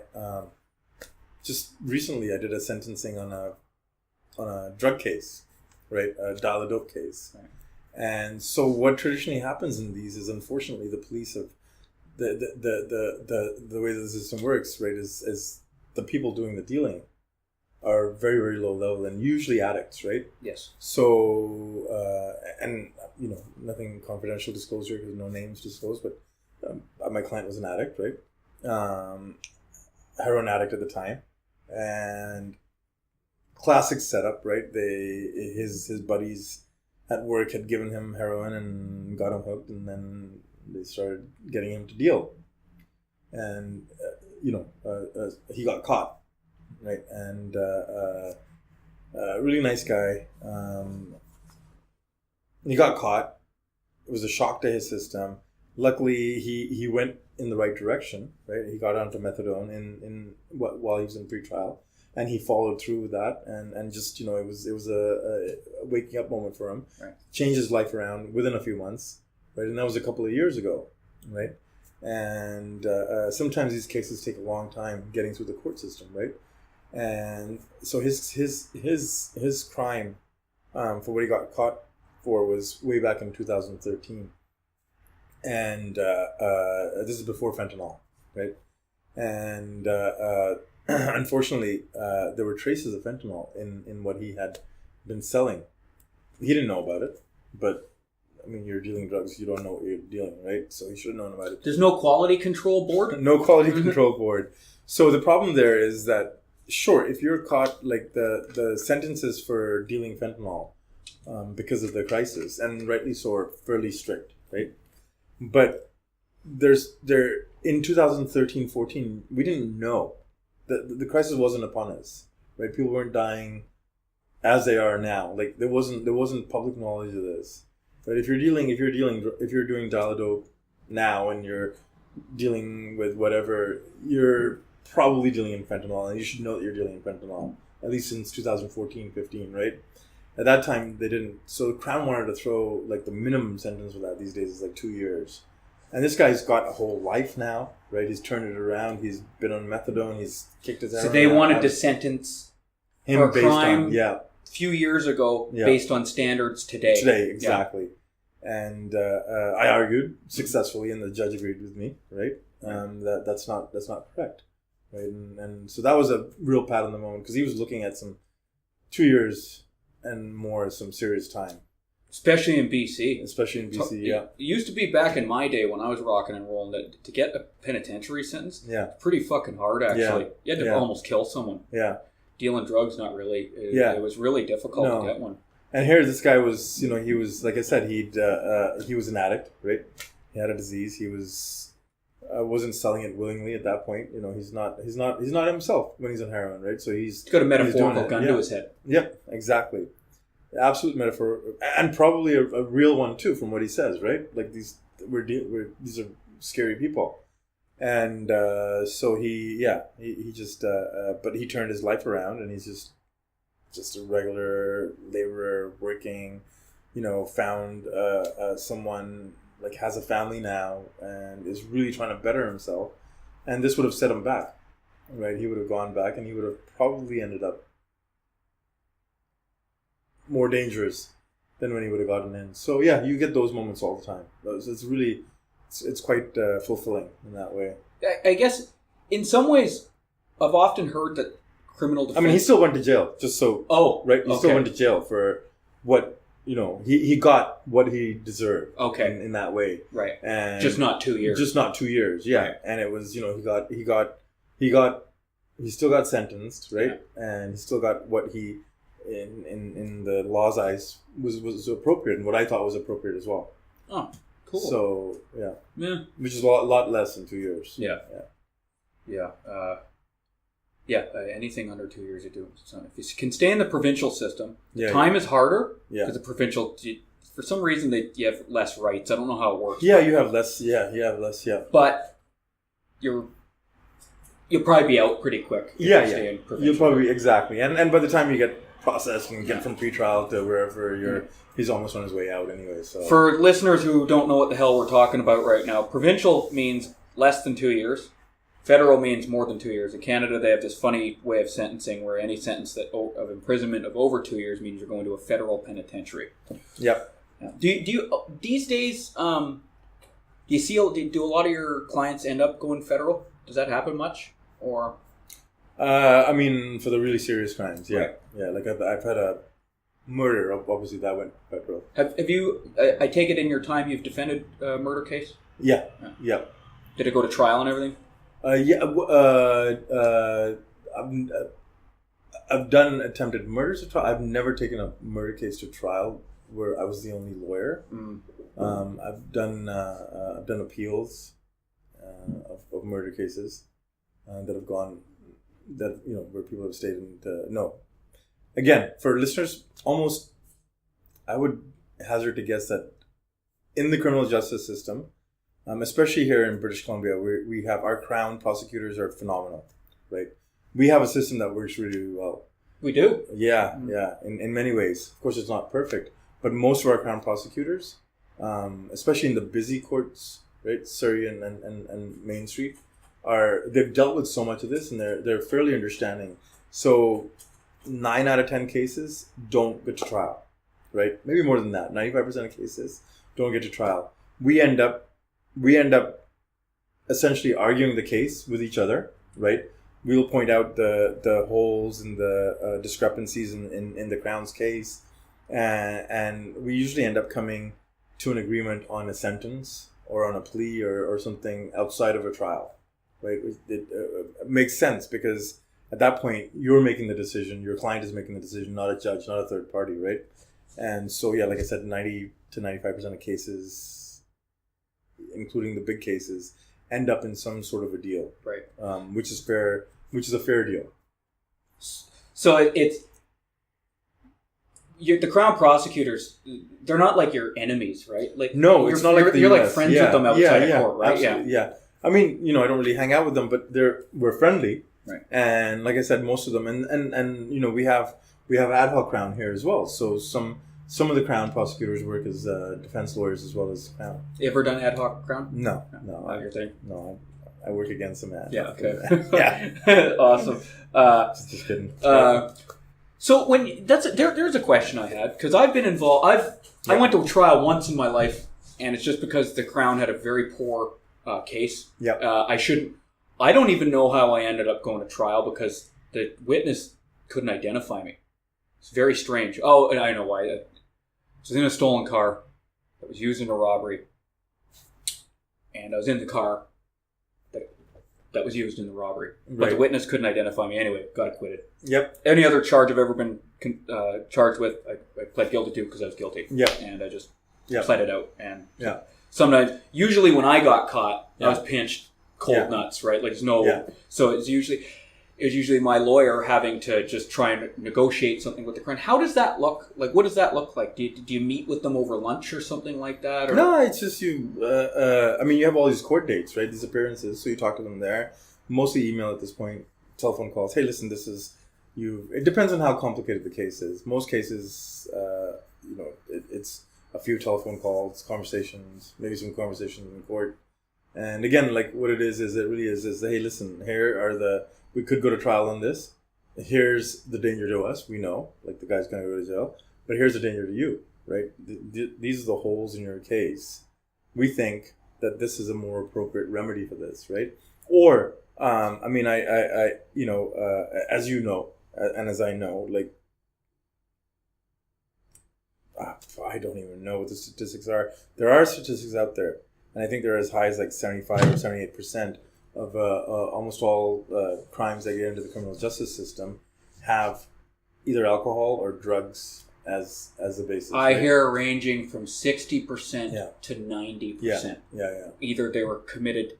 S2: just recently I did a sentencing on a drug case, right? A dollar dope case.
S1: Right.
S2: And so what traditionally happens in these is, unfortunately, the police have the way the system works, right, is the people doing the dealing are very, very low level and usually addicts, right?
S1: Yes.
S2: So and nothing confidential disclosure because no names disclosed, but my client was an addict, right? Heroin addict at the time, and classic setup, right? His buddies at work had given him heroin and got him hooked, and then they started getting him to deal, and he got caught, right? And really nice guy. He got caught. It was a shock to his system. Luckily, he went in the right direction, right? He got onto methadone while he was in pretrial, and he followed through with that, and just it was a waking up moment for him.
S1: Right.
S2: Changed his life around within a few months, right? And that was a couple of years ago, right? And sometimes these cases take a long time getting through the court system, right? And so his crime for what he got caught for was way back in 2013. And this is before fentanyl, right? And unfortunately, there were traces of fentanyl in what he had been selling. He didn't know about it, but I mean, you're dealing drugs, you don't know what you're dealing, right? So he should have known about it.
S1: There's no quality control board?
S2: No quality control board. So the problem there is that, sure, if you're caught, like the sentences for dealing fentanyl because of the crisis, and rightly so, are fairly strict, right? But in 2013-14, we didn't know. The crisis wasn't upon us, right? People weren't dying as they are now. Like there wasn't public knowledge of this. But if you're doing dial-a-dope now and you're dealing with whatever, you're probably dealing in fentanyl, and you should know that you're dealing in fentanyl, at least since 2014-15, right? At that time, they didn't. So the Crown wanted to throw, like, the minimum sentence for that these days is like 2 years. And this guy's got a whole life now, right? He's turned it around. He's been on methadone. He's kicked his ass.
S1: So they wanted to sentence
S2: him
S1: for a
S2: based
S1: crime
S2: on,
S1: few years ago based on standards today.
S2: Today, exactly. Yeah. And I argued successfully, and the judge agreed with me, right? That's not correct, right? And so that was a real pat on the moment, because he was looking at some 2 years and more, some serious time.
S1: Especially in BC.
S2: Yeah.
S1: It used to be back in my day when I was rocking and rolling that to get a penitentiary sentence, pretty fucking hard, actually. You had to almost kill someone.
S2: Yeah.
S1: Dealing drugs, not really. It was really difficult to get one.
S2: And here, this guy was, he was, like I said, he was an addict, right? He had a disease. He wasn't selling it willingly at that point. He's not himself when he's on heroin, right? So he's
S1: got a metaphorical gun to his head.
S2: Yep, exactly. Absolute metaphor, and probably a real one too, from what he says, right? Like these are scary people, and so he just but he turned his life around, and he's just a regular laborer working, found someone, like, has a family now and is really trying to better himself, and this would have set him back, right? He would have gone back, and he would have probably ended up more dangerous than when he would have gotten in. So yeah, you get those moments all the time. It's really, it's quite fulfilling in that way.
S1: I guess in some ways, I've often heard that criminal defense...
S2: I mean, he still went to jail, just so...
S1: Oh,
S2: right? He still went to jail for what, he got what he deserved.
S1: Okay.
S2: In that way.
S1: Right.
S2: And
S1: just not 2 years.
S2: Just not 2 years, yeah. Right. And it was, he still got sentenced, right? Yeah. And he still got what he... In the law's eyes was appropriate, and what I thought was appropriate as well.
S1: Oh, cool.
S2: So yeah, which is a lot less than 2 years.
S1: Anything under 2 years you do. So if you can stay in the provincial system, time is harder because the provincial, for some reason, you have less rights. I don't know how it works.
S2: Yeah, you have less. Yeah, you have less. Yeah,
S1: but you're You'll probably be out pretty quick.
S2: You'll probably exactly, and by the time you get processed and get from pretrial to wherever he's almost on his way out anyway. So
S1: for listeners who don't know what the hell we're talking about right now, provincial means less than 2 years. Federal means more than 2 years. In Canada, they have this funny way of sentencing where any sentence of imprisonment of over 2 years means you're going to a federal penitentiary.
S2: Yep.
S1: Yeah. Do you these days? Do you see? Do a lot of your clients end up going federal? Does that happen much? Or
S2: I mean, for the really serious crimes, yeah,
S1: right.
S2: Yeah. Like I've had a murder. Obviously, that went federal.
S1: Have you? I take it in your time you've defended a murder case.
S2: Yeah. Yeah.
S1: Did it go to trial and everything?
S2: I've done attempted murders to trial. I've never taken a murder case to trial where I was the only lawyer. I've done appeals of murder cases that have gone where people have stayed in. No, again, for listeners, almost I would hazard to guess that in the criminal justice system, especially here in British Columbia, we have our Crown prosecutors are phenomenal, right? We have a system that works really well.
S1: We do?
S2: Yeah, yeah, in many ways. Of course, it's not perfect, but most of our Crown prosecutors, especially in the busy courts, right, Surrey and Main Street, they've dealt with so much of this, and they're fairly understanding. So 9 out of 10 cases don't get to trial, right? Maybe more than that. 95% of cases don't get to trial. We end up essentially arguing the case with each other, right? We'll point out the holes and the discrepancies in the Crown's case, and we usually end up coming to an agreement on a sentence or on a plea or something outside of a trial, right? It makes sense because at that point you're making the decision, your client is making the decision, not a judge, not a third party, right? And so, yeah, like I said, 90 to 95% of cases, including the big cases, end up in some sort of a deal,
S1: right?
S2: Which is fair, which is a fair deal.
S1: So it's the Crown prosecutors. They're not like your enemies, right? Like
S2: no, it's not like the
S1: you're
S2: US.
S1: like friends with them outside of court, right?
S2: Yeah. I mean, I don't really hang out with them, but we're friendly,
S1: right?
S2: And like I said, most of them, and we have ad hoc Crown here as well. So some of the Crown prosecutors work as defense lawyers as well as Crown.
S1: You ever done ad hoc Crown?
S2: No.
S1: Not your thing?
S2: No, I work against some ad.
S1: Yeah, okay.
S2: Yeah.
S1: Awesome.
S2: Just kidding.
S1: So there's a question I had, because I've been involved. I went to trial once in my life, and it's just because the Crown had a very poor case.
S2: Yeah.
S1: I don't even know how I ended up going to trial because the witness couldn't identify me. It's very strange. Oh, and I know why. I was in a stolen car that was used in a robbery, and I was in the car that was used in the robbery. But the witness couldn't identify me anyway. Got acquitted.
S2: Yep.
S1: Any other charge I've ever been charged with, I pled guilty to because I was guilty.
S2: Yep.
S1: And I just pled it out. And
S2: yeah.
S1: Sometimes, usually when I got caught, I was pinched cold nuts, right? Like there's no. Yeah. So it was usually my lawyer having to just try and negotiate something with the Crown. How does that look? Like, what does that look like? Do you meet with them over lunch or something like that? Or?
S2: No, it's just you. I mean, you have all these court dates, right? These appearances, so you talk to them there. Mostly email at this point, telephone calls. Hey, listen, this is you. It depends on how complicated the case is. Most cases, it's a few telephone calls, conversations, maybe some conversations in court. And again, like what it is it really is hey, listen, we could go to trial on this. Here's the danger to us. We know, like the guy's going to go to jail, but here's the danger to you, right? These are the holes in your case. We think that this is a more appropriate remedy for this, right? Or, I mean, as you know, and as I know, like, I don't even know what the statistics are. There are statistics out there, and I think they're as high as like 75 or 78% of almost all crimes that get into the criminal justice system have either alcohol or drugs as the basis.
S1: I hear ranging from 60% to 90%.
S2: Yeah.
S1: Either they were committed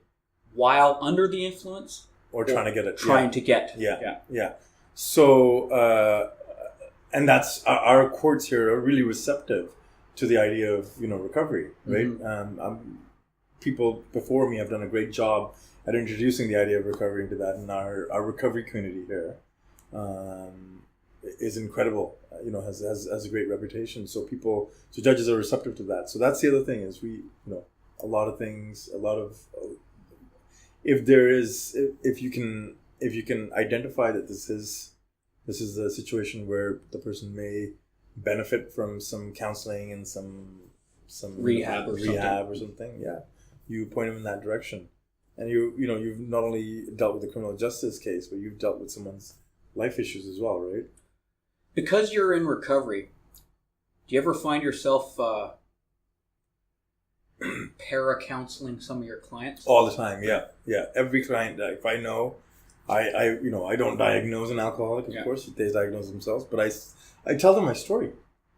S1: while under the influence
S2: or trying to get it.
S1: Trying to get.
S2: Yeah. So, and that's our courts here are really receptive to the idea of recovery, right?
S1: Mm-hmm.
S2: People before me have done a great job at introducing the idea of recovery into that, and our recovery community here is incredible. Has a great reputation. So judges are receptive to that. So that's the other thing is a lot of things, if you can identify that this is a situation where the person may benefit from some counseling and some
S1: rehab
S2: or something. Yeah, you point them in that direction, and you've not only dealt with the criminal justice case, but you've dealt with someone's life issues as well, right?
S1: Because you're in recovery, do you ever find yourself para-counseling some of your clients?
S2: All the time, yeah. Every client, if I know, I don't diagnose an alcoholic, of course, they diagnose themselves, but I tell them my story.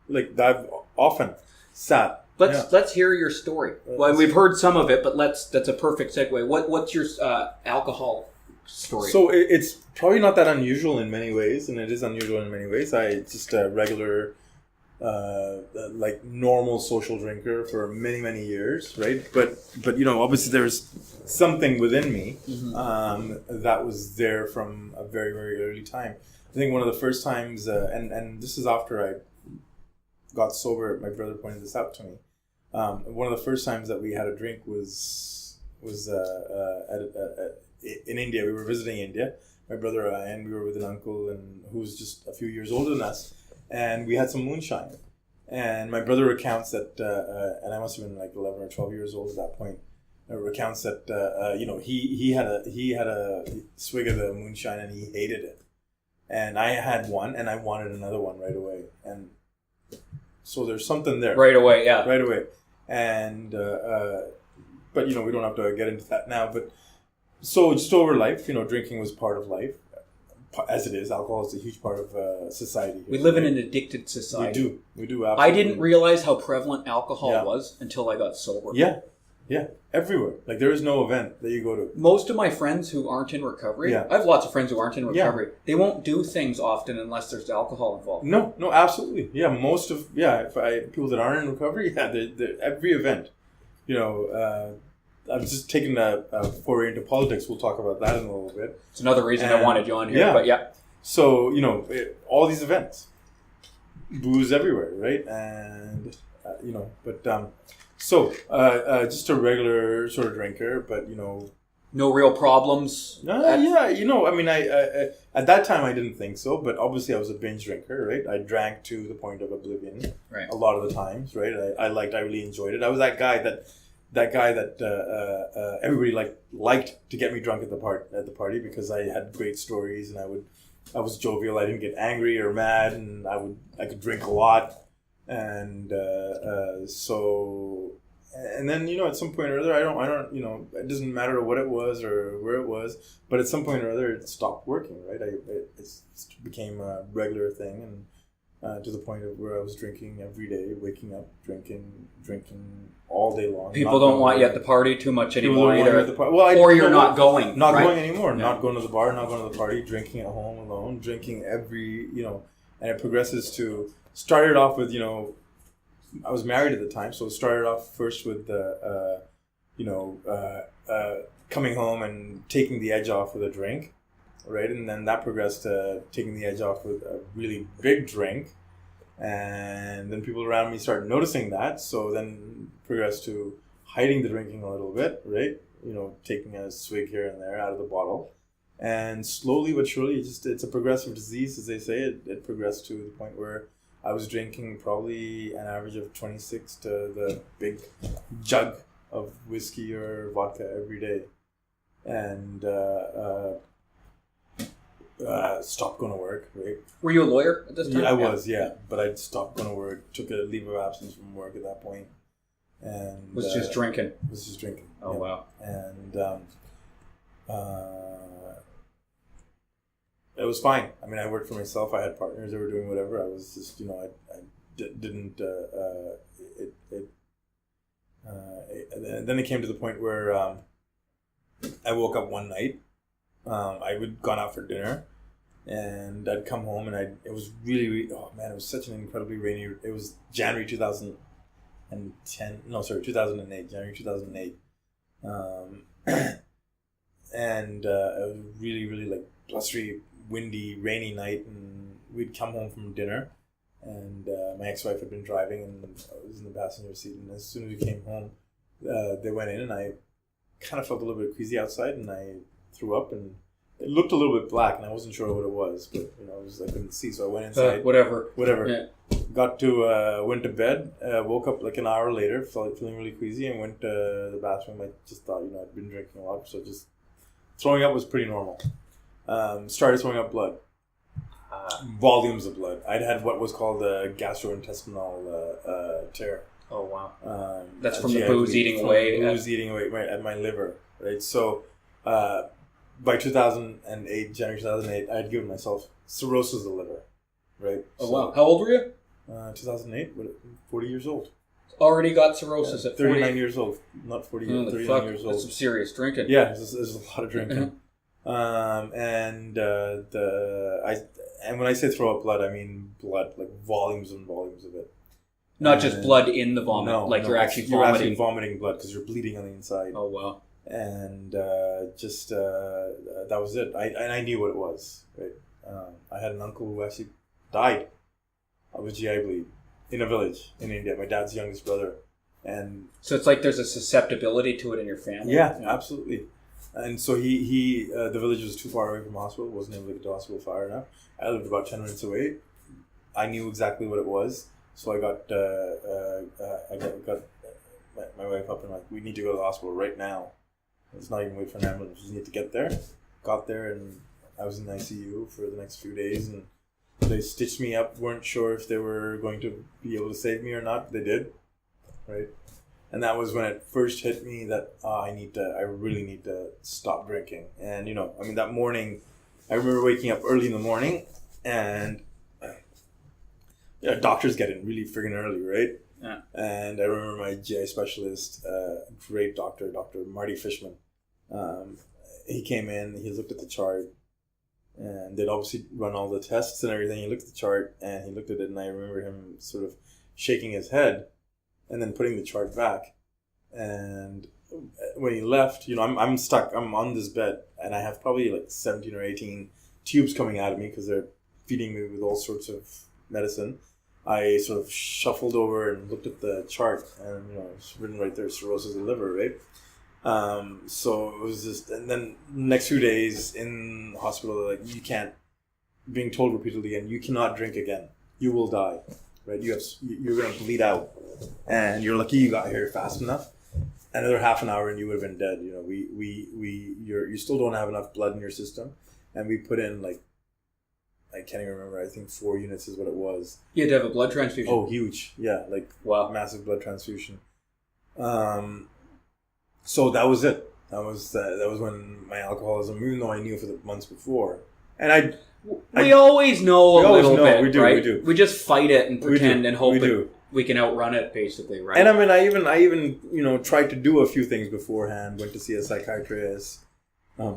S2: Like, I've often sat.
S1: Let's hear your story. Well, we've heard some of it, but that's a perfect segue. What's your alcohol story?
S2: So it's probably not that unusual in many ways, and it is unusual in many ways. I just a regular, like normal social drinker for many, many years, right? But obviously there's something within me that was there from a very, very early time. I think one of the first times, and this is after I got sober, my brother pointed this out to me. One of the first times that we had a drink was in India. We were visiting India, my brother and we were with an uncle who was just a few years older than us, and we had some moonshine. And my brother recounts that, and I must have been like 11 or 12 years old at that point. Recounts that he had a swig of the moonshine and he hated it, and I had one and I wanted another one right away, and so there's something there
S1: right away,
S2: and but we don't have to get into that now. But so just over life, drinking was part of life, as it is. Alcohol is a huge part of society.
S1: We live in an addicted society.
S2: We do. Absolutely.
S1: I didn't realize how prevalent alcohol was until I got sober.
S2: Yeah, everywhere. Like, there is no event that you go to.
S1: Most of my friends who aren't in recovery, I have lots of friends who aren't in recovery, they won't do things often unless there's alcohol involved.
S2: No, absolutely. Yeah, people that aren't in recovery, they're every event. I've just taken a foray into politics. We'll talk about that in a little bit.
S1: It's another reason I wanted you on here, but yeah.
S2: So, all these events, booze everywhere, right? And, So, just a regular sort of drinker, but,
S1: no real problems?
S2: I at that time I didn't think so, but obviously I was a binge drinker, right? I drank to the point of oblivion a lot of the times, right? I really enjoyed it. I was that guy that everybody liked to get me drunk at the party because I had great stories and I was jovial. I didn't get angry or mad, and I could drink a lot. And and then at some point or other, I don't it doesn't matter what it was or where it was, but at some point or other it stopped working, right? It became a regular thing, and to the point of where I was drinking every day, waking up drinking all day long.
S1: People don't want you at the party too much anymore either.
S2: You're
S1: not going.
S2: Going anymore. Yeah. Not going to the bar, not going to the party, drinking at home alone, drinking every and it progresses to. Started off with, I was married at the time, so it started off first with, coming home and taking the edge off with a drink, right? And then that progressed to taking the edge off with a really big drink. And then people around me started noticing that, so then progressed to hiding the drinking a little bit, right? Taking a swig here and there out of the bottle. And slowly but surely, it's a progressive disease, as they say. It progressed to the point where I was drinking probably an average of 26 to the big jug of whiskey or vodka every day. And stopped going to work, right?
S1: Were you a lawyer at this time?
S2: Yeah, I was, but I'd stopped going to work, took a leave of absence from work at that point. And
S1: was just drinking.
S2: Oh,
S1: yeah. Wow.
S2: And it was fine. I mean, I worked for myself. I had partners that were doing whatever. I was just, didn't. Then it came to the point where I woke up one night. I would gone out for dinner, and I'd come home, and it was really, oh man, it was such an incredibly rainy. It was January 2008. January 2008. and it was really, really like blustery, windy, rainy night, and we'd come home from dinner, and my ex-wife had been driving, and I was in the passenger seat, and as soon as we came home, they went in, and I kind of felt a little bit queasy outside, and I threw up, and it looked a little bit black, and I wasn't sure what it was, but I couldn't see, so I went inside.
S1: Whatever.
S2: Yeah. Went to bed. Woke up like an hour later, feeling really queasy, and went to the bathroom. I just thought, I'd been drinking a lot, so just throwing up was pretty normal. Started throwing up blood, volumes of blood. I'd had what was called a gastrointestinal tear.
S1: Oh wow! That's from the booze eating away.
S2: Right at my liver. Right, so. By 2008, January 2008, I had given myself cirrhosis of the liver, right?
S1: Oh, wow. How old were you?
S2: 2008, 40 years old.
S1: Already got cirrhosis at
S2: 39
S1: 40?
S2: Years old, not 40 years, 39 years old.
S1: That's some serious drinking.
S2: Yeah, there's a lot of drinking. And when I say throw up blood, I mean blood, like volumes and volumes of it.
S1: Not just blood in the vomit, you're actually vomiting.
S2: You're actually vomiting blood because you're bleeding on the inside.
S1: Oh, wow.
S2: And that was it. I knew what it was. Right. I had an uncle who actually died of a GI bleed in a village in India. My dad's youngest brother, and
S1: so it's like there's a susceptibility to it in your family.
S2: Yeah, absolutely. And so he the village was too far away from the hospital. Wasn't able to get to the hospital far enough. I lived about 10 minutes away. I knew exactly what it was, so I got my wife up and like, we need to go to the hospital right now. Let's not even wait for an ambulance. We just need to get there. Got there, and I was in the ICU for the next few days, and they stitched me up. Weren't sure if they were going to be able to save me or not. They did, right? And that was when it first hit me that I really need to stop drinking. And that morning, I remember waking up early in the morning, and doctors get in really friggin' early, right?
S1: Yeah.
S2: And I remember my GI specialist, great doctor, Dr. Marty Fishman. He came in, he looked at the chart, and they'd obviously run all the tests and everything. He looked at the chart, and he looked at it, and I remember him sort of shaking his head and then putting the chart back. And when he left, I'm stuck. I'm on this bed, and I have probably like 17 or 18 tubes coming out of me because they're feeding me with all sorts of medicine. I sort of shuffled over and looked at the chart, and it's written right there, cirrhosis of the liver, right? So it was just, and then next few days in the hospital, they're like, you can't, being told repeatedly, and you cannot drink again. You will die, right? You're going to bleed out, and you're lucky you got here fast enough. Another half an hour and you would have been dead. You still don't have enough blood in your system, and we put in like, I can't even remember. I think 4 units is what it was.
S1: You had to have a blood transfusion.
S2: Oh, huge! Yeah, like
S1: wow,
S2: massive blood transfusion. So that was it. That was when my alcoholism. Even though I knew for the months before, and
S1: we always know a little bit.
S2: We do.
S1: Right?
S2: We do.
S1: We just fight it and pretend and hope we can outrun it, basically, right?
S2: And I mean, I even tried to do a few things beforehand. Went to see a psychiatrist.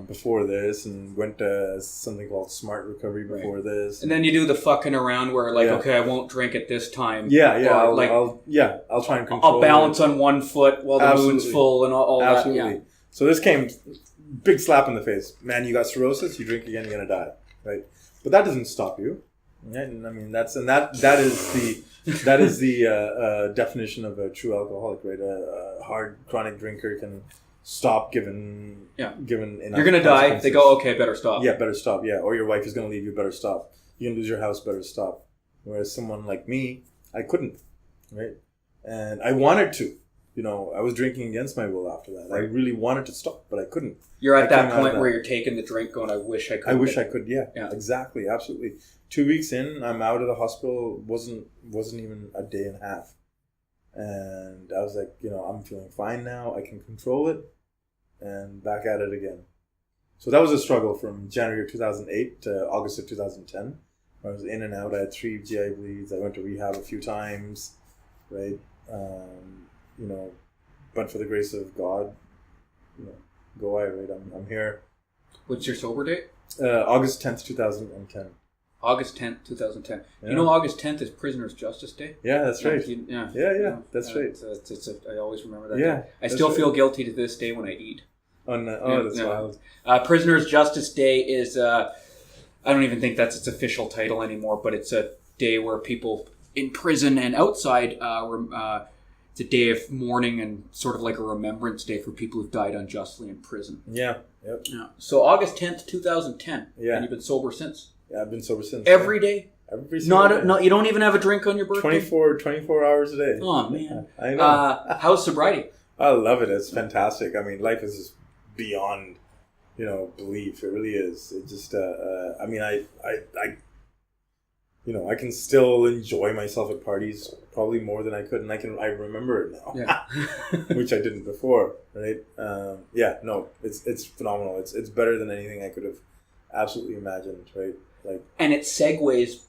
S2: Before this, and went to something called Smart Recovery before this.
S1: And then you do the fucking around where okay, I won't drink at this time.
S2: Yeah. I'll try and control.
S1: I'll balance on one foot while the moon's full and all that.
S2: Absolutely. Yeah. So this came big slap in the face. Man, you got cirrhosis. You drink again, you're gonna die. Right. But that doesn't stop you. Right? And I mean, that is the definition of a true alcoholic. Right. A hard chronic drinker can stop given enough.
S1: You're gonna die. They go, okay, better stop.
S2: Yeah, better stop. Yeah, or your wife is gonna leave you. Better stop. You're gonna lose your house. Better stop. Whereas someone like me, I couldn't, right? And I wanted to. I was drinking against my will after that. Right. I really wanted to stop, but I couldn't.
S1: You're at that point where you're taking the drink, going, "I wish I could."
S2: I wish I could. Yeah, exactly, absolutely. 2 weeks in, I'm out of the hospital. wasn't even a day and a half, and I was like, I'm feeling fine now. I can control it. And back at it again. So that was a struggle from January of 2008 to August of 2010. I was in and out. I had 3 GI bleeds. I went to rehab a few times, right? But for the grace of God, go I, right? I'm here.
S1: What's your sober date?
S2: August 10th, 2010.
S1: August 10th, 2010. Yeah. August 10th is Prisoner's Justice Day?
S2: Yeah, that's right.
S1: Yeah,
S2: that's right.
S1: I always remember that.
S2: Yeah.
S1: I still feel guilty to this day when I eat.
S2: That's wild.
S1: Prisoners Justice Day is, I don't even think that's its official title anymore, but it's a day where people in prison and outside, it's a day of mourning and sort of like a remembrance day for people who've died unjustly in prison.
S2: Yeah. Yep.
S1: Yeah. So August 10th, 2010.
S2: Yeah.
S1: And you've been sober since?
S2: Yeah, I've been sober since.
S1: Every day?
S2: Every single day.
S1: Not, you don't even have a drink on your birthday?
S2: 24 hours a day.
S1: Oh, man.
S2: Yeah, I know.
S1: How's sobriety?
S2: I love it. It's fantastic. I mean, life is just beyond, belief. It really is. It just, I mean, I can still enjoy myself at parties probably more than I could, and I remember it now, which I didn't before, right? It's phenomenal. It's better than anything I could have absolutely imagined, right?
S1: And it segues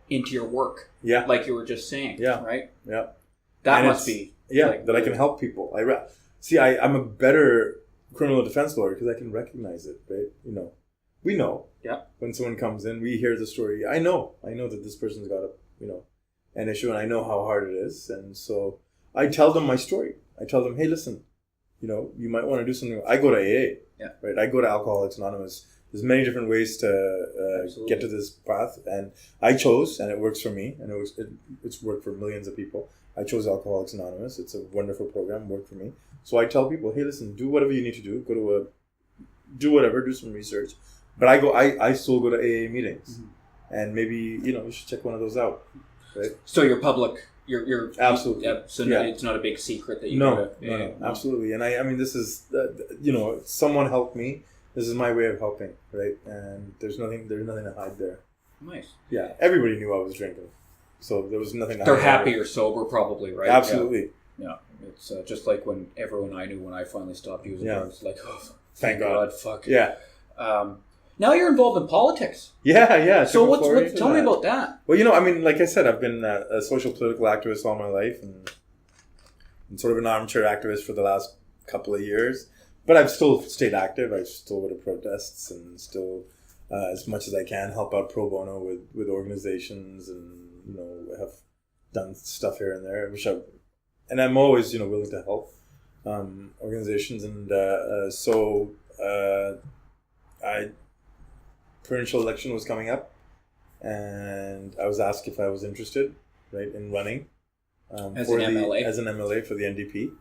S1: into your work,
S2: yeah,
S1: like you were just saying, right?
S2: Yeah,
S1: that must be,
S2: that I can help people. I'm a better criminal defense lawyer because I can recognize it, right? We know.
S1: Yeah.
S2: When someone comes in, we hear the story. I know that this person's got an issue, and I know how hard it is, and so I tell them my story. I tell them, hey, listen, you might want to do something. I go to AA, right? I go to Alcoholics Anonymous. There's many different ways to get to this path, and I chose, and it works for me, and it's worked for millions of people. I chose Alcoholics Anonymous. It's a wonderful program, worked for me. So I tell people, hey, listen, do whatever you need to do. Do whatever, do some research. But I still go to AA meetings, and maybe you should check one of those out, right? So you're public, you're
S1: absolutely, it's not a big secret that you go to AA.
S2: No, absolutely. And I mean, this is someone helped me. This is my way of helping, right? And there's nothing to hide there.
S1: Nice.
S2: Yeah, everybody knew I was drinking, so there was nothing to hide.
S1: They're happy you're sober, probably, right?
S2: Absolutely.
S1: Yeah. It's just like when everyone I knew when I finally stopped using drugs, like, oh,
S2: thank God,
S1: fuck.
S2: Yeah.
S1: Now you're involved in politics.
S2: Yeah.
S1: So tell me about that.
S2: Well, I mean, like I said, I've been a social political activist all my life, and sort of an armchair activist for the last couple of years. But I've still stayed active. I still go to protests and still, as much as I can, help out pro bono with organizations, and have done stuff here and there, and I'm always willing to help organizations, and provincial election was coming up, and I was asked if I was interested, right, in running
S1: as an
S2: MLA for the NDP.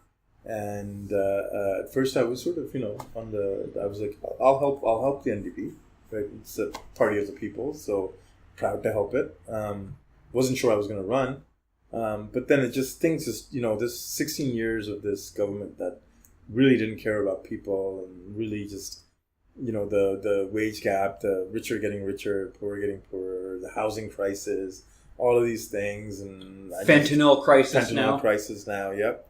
S2: And at first I was sort of I was like, I'll help the NDP, right? It's a party of the people, so proud to help it. Wasn't sure I was going to run, but then this 16 years of this government that really didn't care about people, and really just the wage gap, the rich are getting richer, poor are getting poorer, the housing crisis, all of these things, and
S1: fentanyl crisis
S2: now. Yep.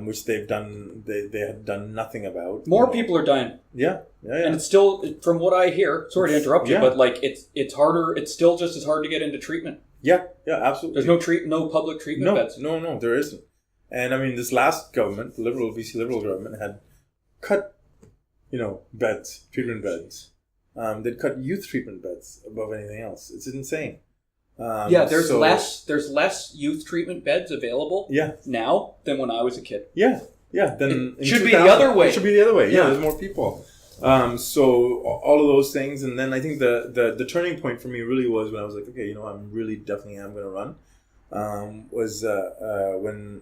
S2: Which they had done nothing about.
S1: More people are dying.
S2: Yeah.
S1: And it's still, from what I hear, sorry to interrupt you, but like it's harder. It's still just as hard to get into treatment.
S2: Yeah, absolutely.
S1: There's no public treatment beds.
S2: No, there isn't. And I mean, this last government, the BC Liberal government, had cut, treatment beds. They'd cut youth treatment beds above anything else. It's insane.
S1: There's less youth treatment beds available now than when I was a kid.
S2: Yeah. Then
S1: it should be the other way.
S2: It should be the other way. Yeah, there's more people. So all of those things, and then I think the turning point for me really was when I was like, okay, I'm really definitely am going to run. Was when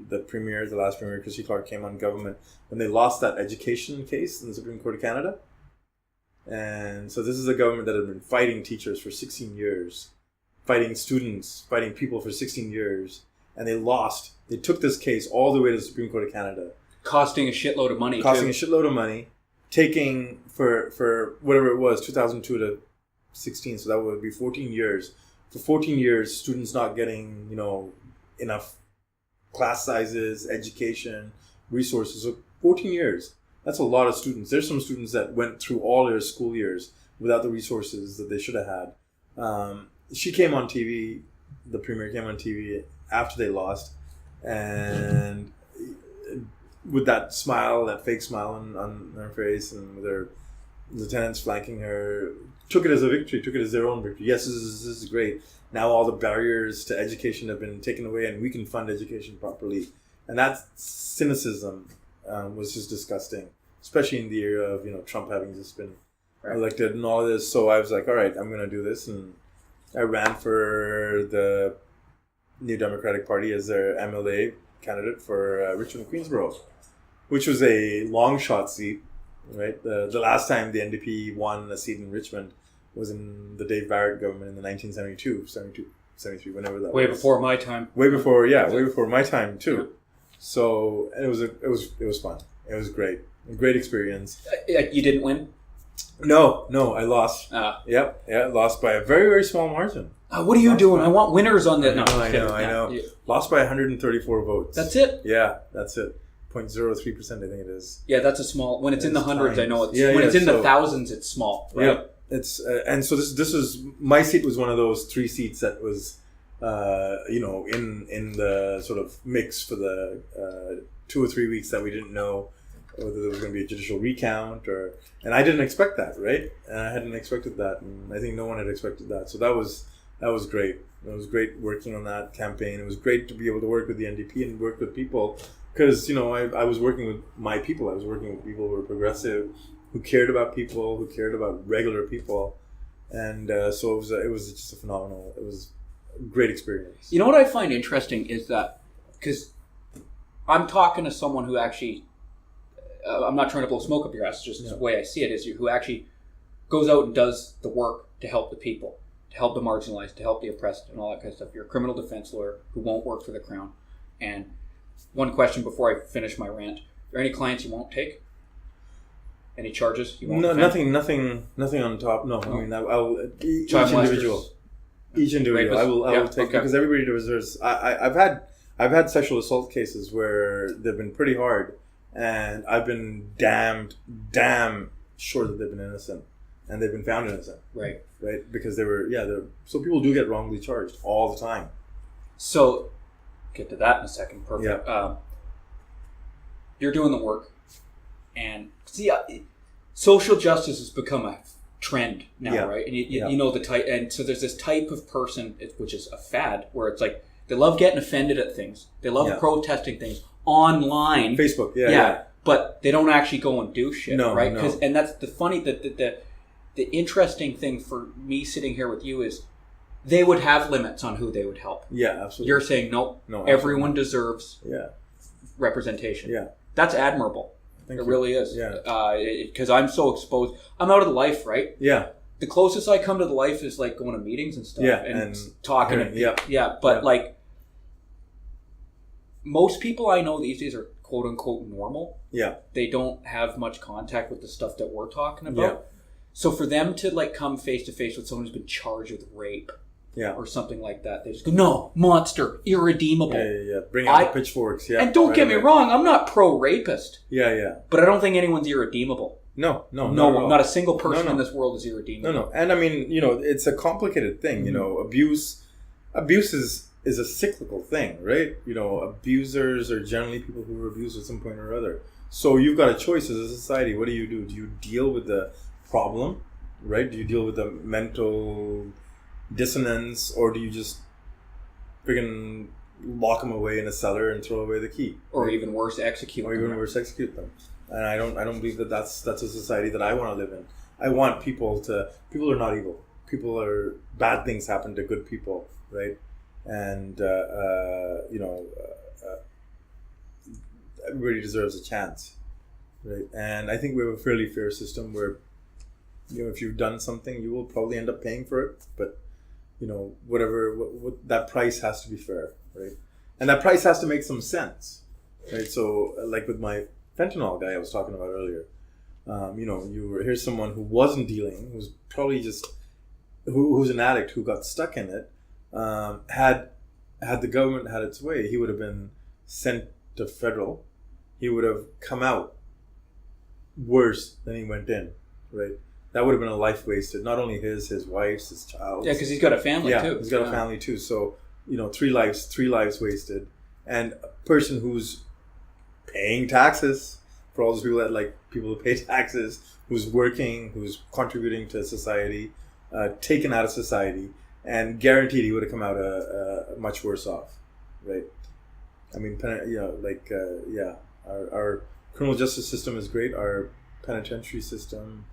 S2: the last premier, Christy Clark, came on government, when they lost that education case in the Supreme Court of Canada. And so this is a government that had been fighting teachers for 16 years. Fighting students, fighting people for 16 years, and they lost. They took this case all the way to the Supreme Court of Canada.
S1: Costing a shitload of money.
S2: Taking for whatever it was, 2002 to 16, so that would be 14 years. For 14 years, students not getting, enough class sizes, education, resources. So 14 years, that's a lot of students. There's some students that went through all their school years without the resources that they should have had. She came on TV, the premier came on TV after they lost, and with that smile, that fake smile on her face, and with her lieutenants flanking her, took it as a victory, took it as their own victory. Yes, this is great. Now all the barriers to education have been taken away, and we can fund education properly. And that cynicism was just disgusting. especially in the era of Trump having just been elected and all of this. So I was like, all right, I'm going to do this, and I ran for the New Democratic Party as their MLA candidate for Richmond Queensborough, which was a long shot seat. Right, the last time the NDP won a seat in Richmond was in the Dave Barrett government in the 1972, 72, 73, whenever that was.
S1: Way before my time.
S2: Way before my time too. Yeah. So it was fun. It was great, a great experience.
S1: You didn't win?
S2: No, I lost. Lost by a very, very small margin.
S1: What are you doing? I want winners on that.
S2: I know. Yeah. Lost by 134 votes.
S1: That's it?
S2: Yeah, that's it. 0.03%, I think it is.
S1: Yeah, that's a small. When it's in the hundreds, I know it's. When it's in the thousands, it's small. Right?
S2: Yeah, it's and so this was my seat was one of those 3 seats that was, in the sort of mix for the 2 or 3 weeks that we didn't know whether there was going to be a judicial recount and I didn't expect that, right? And I hadn't expected that, and I think no one had expected that. So that was great. It was great working on that campaign. It was great to be able to work with the NDP and work with people. Because, I was working with my people. I was working with people who were progressive, who cared about people, who cared about regular people. And so it was just it was a great experience.
S1: You know what I find interesting is that, because I'm talking to someone who actually, I'm not trying to blow smoke up your ass, just the way I see it is who actually goes out and does the work to help the people, to help the marginalized, to help the oppressed and all that kind of stuff. You're a criminal defense lawyer who won't work for the Crown. And one question before I finish my rant. Are there any clients you won't take? Any charges you won't
S2: defend? Nothing on top. No. I mean, I'll each individual. I will take because everybody deserves. I've had sexual assault cases where they've been pretty hard, and I've been damn sure that they've been innocent, and they've been found innocent. Right. Because so people do get wrongly charged all the time.
S1: So. Get to that in a second. Perfect. Yeah. You're doing the work, and see, social justice has become a trend now, right? And you know the type, and so there's this type of person, which is a fad, where it's like they love getting offended at things, they love protesting things online,
S2: Facebook,
S1: but they don't actually go and do shit, right? And that's the funny, the interesting thing for me sitting here with you is. They would have limits on who they would help.
S2: Yeah, absolutely.
S1: You're saying, no, everyone deserves representation.
S2: Yeah.
S1: That's admirable.
S2: It
S1: really is.
S2: Yeah.
S1: Because I'm so exposed. I'm out of the life, right?
S2: Yeah.
S1: The closest I come to the life is like going to meetings and stuff.
S2: Yeah.
S1: And talking. Like most people I know these days are quote unquote normal.
S2: Yeah.
S1: They don't have much contact with the stuff that we're talking about.
S2: Yeah.
S1: So for them to like come face to face with someone who's been charged with rape. Or something like that. They just go, no, monster, irredeemable.
S2: Yeah. Bring out the pitchforks. Yeah.
S1: And don't get me wrong, I'm not pro-rapist.
S2: Yeah.
S1: But I don't think anyone's irredeemable.
S2: No,
S1: not a single person in this world is irredeemable.
S2: No. And I mean, it's a complicated thing. Mm-hmm. Abuse is a cyclical thing, right? Abusers are generally people who were abused at some point or other. So you've got a choice as a society. What do? Do you deal with the problem, right? Do you deal with the mental dissonance, or do you just friggin' lock them away in a cellar and throw away the key,
S1: or even worse, execute
S2: them? And I don't believe that that's a society that I want to live in. I want people are not evil. Bad things happen to good people, right? And everybody deserves a chance, right? And I think we have a fairly fair system where if you've done something, you will probably end up paying for it, but what that price has to be fair, right? And that price has to make some sense, right? So, like with my fentanyl guy I was talking about earlier, here's someone who wasn't dealing, who's probably who's an addict who got stuck in it. Had the government had its way, he would have been sent to federal. He would have come out worse than he went in, right? That would have been a life wasted. Not only his wife's, his child's.
S1: Yeah, because he's got a family too.
S2: Yeah, he's got a family too. So, 3 lives wasted. And a person who's paying taxes for all those people who pay taxes, who's working, who's contributing to society, taken out of society, and guaranteed he would have come out much worse off, right? I mean, our criminal justice system is great. Our penitentiary system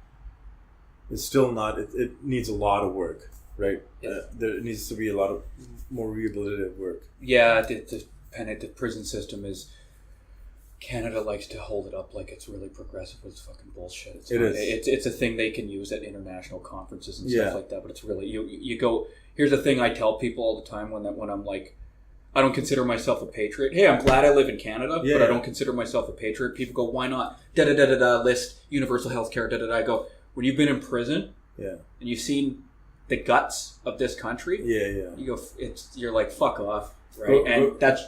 S2: is still not. It needs a lot of work, right? There needs to be a lot of more rehabilitative work.
S1: Yeah, the prison system is. Canada likes to hold it up like it's really progressive, but it's fucking bullshit. It's a thing they can use at international conferences and stuff like that, but it's really you go. Here's the thing I tell people all the time when I'm like, I don't consider myself a patriot. Hey, I'm glad I live in Canada, but I don't consider myself a patriot. People go, why not? Da da da da da. List universal health care. Da da da. I go, when you've been in prison, and you've seen the guts of this country, you go, you're like, fuck off, right? That's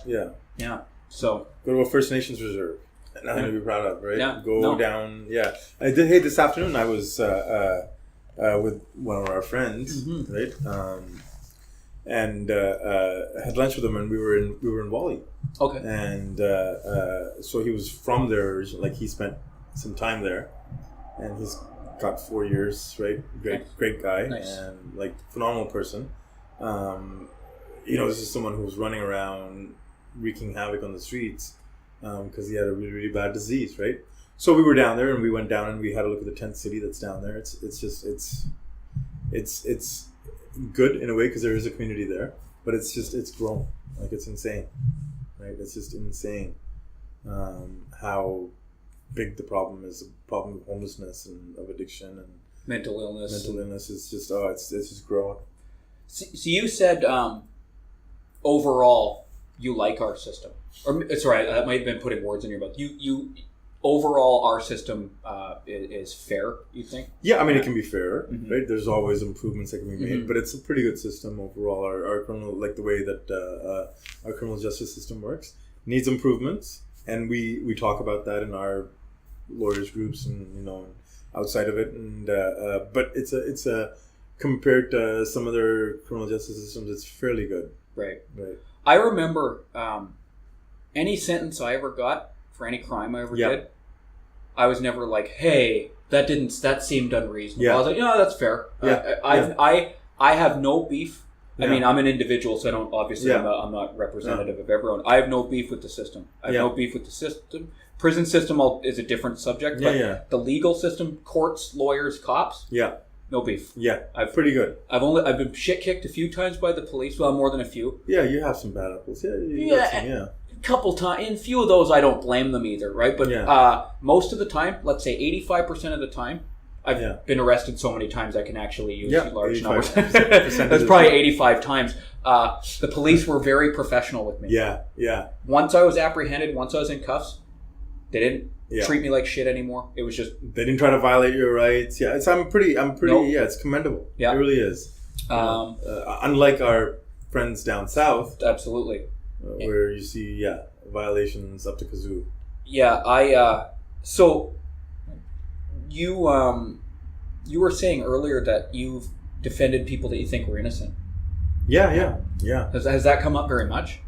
S1: So
S2: go to a First Nations reserve. Nothing to be proud of, right? Down. Yeah, I did. Hey, this afternoon I was with one of our friends, right? And had lunch with him, and we were in Wally.
S1: Okay.
S2: And so he was from there originally. Like he spent some time there, and he's got 4 years, right? Great guy, and like phenomenal person. This is someone who was running around wreaking havoc on the streets because he had a really, really bad disease, right? So we were down there, and we went down and we had a look at the tent city that's down there. It's good in a way because there is a community there, but it's grown. Like it's insane, right? It's just insane how big the problem is. The problem of homelessness and of addiction and
S1: mental illness.
S2: Is just it's just growing.
S1: So you said overall you like our system, or sorry, that might have been putting words in your mouth. You overall our system is fair, you think?
S2: Yeah, I mean it can be fair, right? There's always improvements that can be made, but it's a pretty good system overall. Our criminal, like the way that our criminal justice system works, needs improvements, and we talk about that in our lawyers groups and outside of it, and but it's a compared to some other criminal justice systems, it's fairly good.
S1: Right. I remember any sentence I ever got for any crime I ever did, I was never like, hey, that seemed unreasonable. I was like, that's fair. I have no beef. I mean, I'm an individual, so I don't, obviously, I'm not representative of everyone. I have no beef with the system. I have no beef with the system. Prison system is a different subject, but the legal system, courts, lawyers, cops, no beef.
S2: Yeah, pretty good.
S1: I've been shit kicked a few times by the police. Well, more than a few.
S2: Yeah, you have some bad apples.
S1: A couple times. In a few of those, I don't blame them either, right? But most of the time, let's say 85% of the time, I've been arrested so many times I can actually use large numbers. That's probably 85 times. The police were very professional with me.
S2: Yeah.
S1: Once I was apprehended, once I was in cuffs, they didn't treat me like shit anymore. It was just
S2: they didn't try to violate your rights. Yeah, I'm pretty. Nope. It's commendable. Yeah, it really is. Unlike our friends down south,
S1: absolutely,
S2: where you see violations up to kazoo.
S1: Yeah, so you were saying earlier that you've defended people that you think were innocent.
S2: Yeah.
S1: Has that come up very much?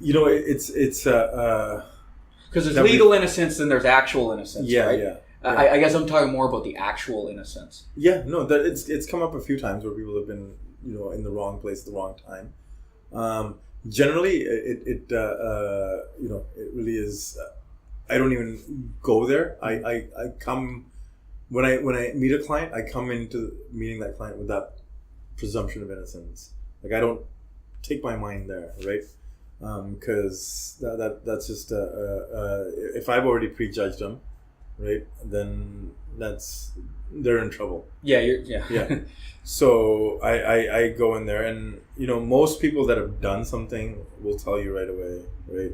S2: It's
S1: because there's legal innocence and there's actual innocence, right?
S2: Yeah.
S1: I guess I'm talking more about the actual innocence.
S2: Yeah, no, it's come up a few times where people have been, in the wrong place at the wrong time. Generally, it really is. I don't even go there. I come when I meet a client, I come into meeting that client with that presumption of innocence. Like I don't take my mind there, right? Because that's just if I've already prejudged them, right? Then they're in trouble. Yeah. So I go in there, and most people that have done something will tell you right away, right?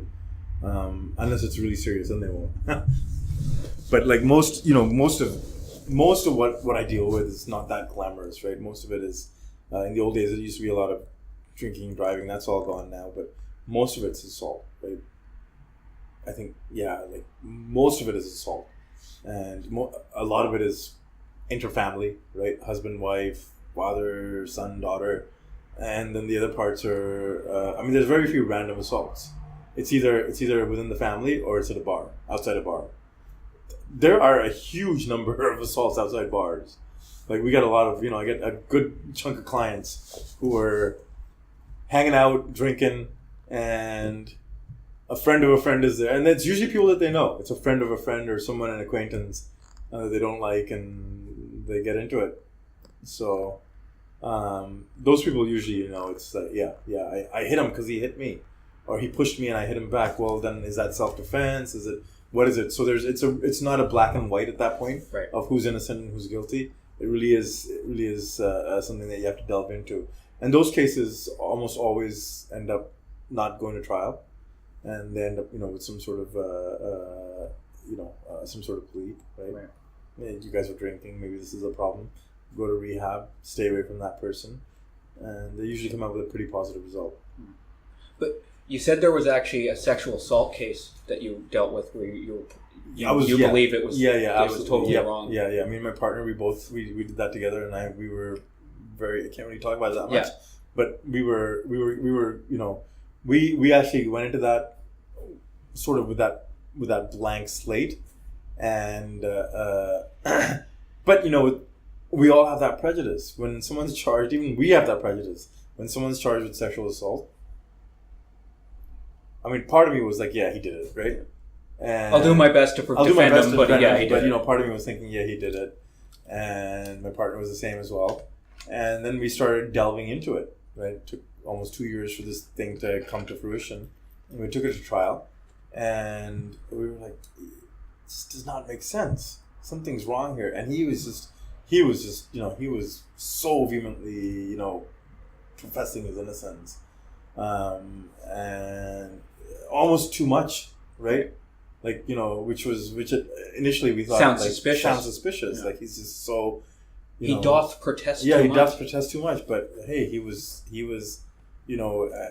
S2: Unless it's really serious, then they won't. But like most of what I deal with is not that glamorous, right? Most of it is in the old days. It used to be a lot of drinking, driving. That's all gone now, but most of it's assault, right? I think, like most of it is assault, and a lot of it is interfamily, right? Husband, wife, father, son, daughter, and then the other parts are. There's very few random assaults. It's either within the family or it's at a bar, outside a bar. There are a huge number of assaults outside bars. Like we got a lot of, I get a good chunk of clients who are hanging out, drinking, and a friend of a friend is there, and it's usually people that they know. It's a friend of a friend or someone, an acquaintance they don't like, and they get into it. So those people usually, it's I hit him because he hit me, or he pushed me and I hit him back. Well, then is that self-defense? What is it? So it's not a black and white at that point
S1: right.
S2: of who's innocent and who's guilty. It really is something that you have to delve into. And those cases almost always end up not going to trial, and they end up with some sort of some sort of plea, right? Yeah, you guys are drinking, maybe this is a problem. Go to rehab, stay away from that person, and they usually come out with a pretty positive result.
S1: But you said there was actually a sexual assault case that you dealt with where you believe it was totally wrong. Yeah. Me and my partner, we did that together, and we were very, I can't really talk about it that much, but we actually went into that sort of with that blank slate, and but we all have that prejudice when someone's charged. Even we have that prejudice when someone's charged with sexual assault. I mean, part of me was like, yeah, he did it, right? And I'll do my best to defend him, but he did it.
S2: Part of me was thinking, yeah, he did it, and my partner was the same as well. And then we started delving into it. Right, it took almost 2 years for this thing to come to fruition, and we took it to trial, and we were like, this does not make sense. Something's wrong here. And he was so vehemently, professing his innocence, and almost too much, right? Like, which initially we thought
S1: sounds suspicious.
S2: Yeah. Like, he's just so,
S1: he doth protest too much.
S2: Yeah, he doth protest too much. But hey, he was,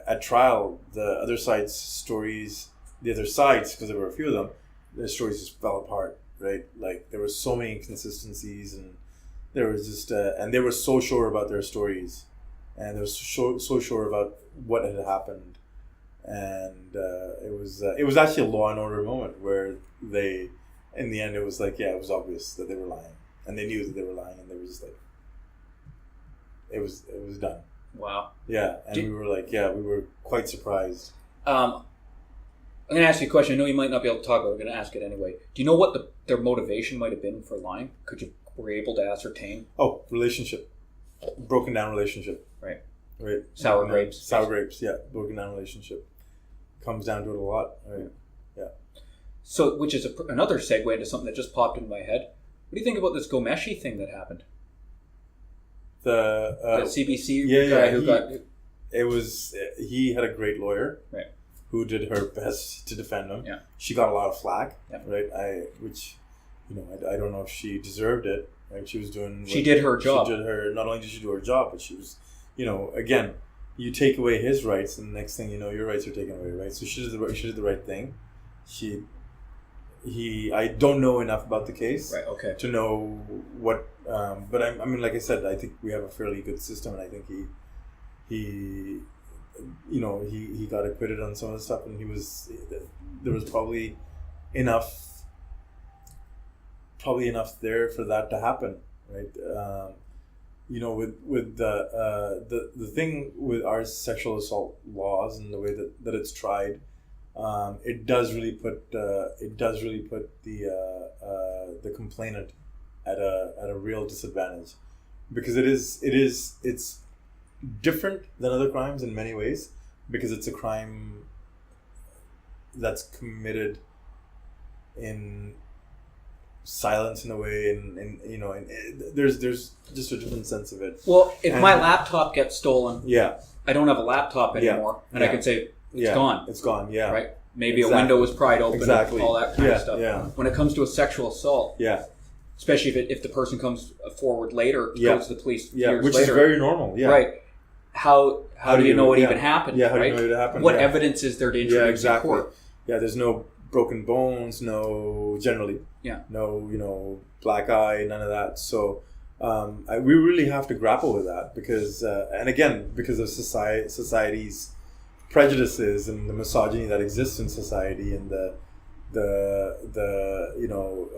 S2: at trial, the other sides, because there were a few of them, their stories just fell apart, right? Like, there were so many inconsistencies, and there was just, and they were so sure about their stories, and they were so sure about what had happened. And it was actually a Law and Order moment where they, in the end, it was like, it was obvious that they were lying, and they knew that they were lying, and they were just like, it was done.
S1: Wow.
S2: Yeah, and we were like, we were quite surprised.
S1: I'm going to ask you a question. I know you might not be able to talk about it. I'm going to ask it anyway. Do you know what their motivation might have been for lying? Were you able to ascertain?
S2: Oh, relationship. Broken down relationship.
S1: Right.
S2: Sour grapes, yeah. Broken down relationship. Comes down to it a lot, right? Yeah.
S1: So, which is another segue into something that just popped into my head. What do you think about this Gomeshi thing that happened?
S2: The
S1: CBC guy who got...
S2: He had a great lawyer,
S1: right,
S2: who did her best to defend him.
S1: Yeah.
S2: She got a lot of flack,
S1: yeah,
S2: right? I don't know if she deserved it, right? She was doing...
S1: She did her job.
S2: Not only did she do her job, but she was, again, you take away his rights, and the next thing you know, your rights are taken away, right? So she did the right thing. I don't know enough about the case,
S1: right? Okay.
S2: To know what, but I mean, like I said, I think we have a fairly good system, and I think he got acquitted on some of the stuff, and there was probably enough there for that to happen, right? With the thing with our sexual assault laws and the way that it's tried, it does really put the complainant at a real disadvantage, because it's different than other crimes in many ways, because it's a crime that's committed in silence in a way, and there's just a different sense of it.
S1: Well, if my laptop gets stolen, I don't have a laptop anymore, and I can say it's gone.
S2: It's gone. Yeah.
S1: Right. Maybe a window was pried open.
S2: Exactly.
S1: All that kind of stuff.
S2: Yeah.
S1: When it comes to a sexual assault, especially if the person comes forward later, goes to the police years
S2: which
S1: later,
S2: is very normal. Yeah.
S1: Right. How do you know it even happened?
S2: Yeah. How
S1: right?
S2: do you know it happened?
S1: What evidence is there to introduce in court?
S2: Yeah. There's no broken bones. No. Generally. Yeah. No. Black eye. None of that. So. We really have to grapple with that, because of society's prejudices and the misogyny that exists in society, and the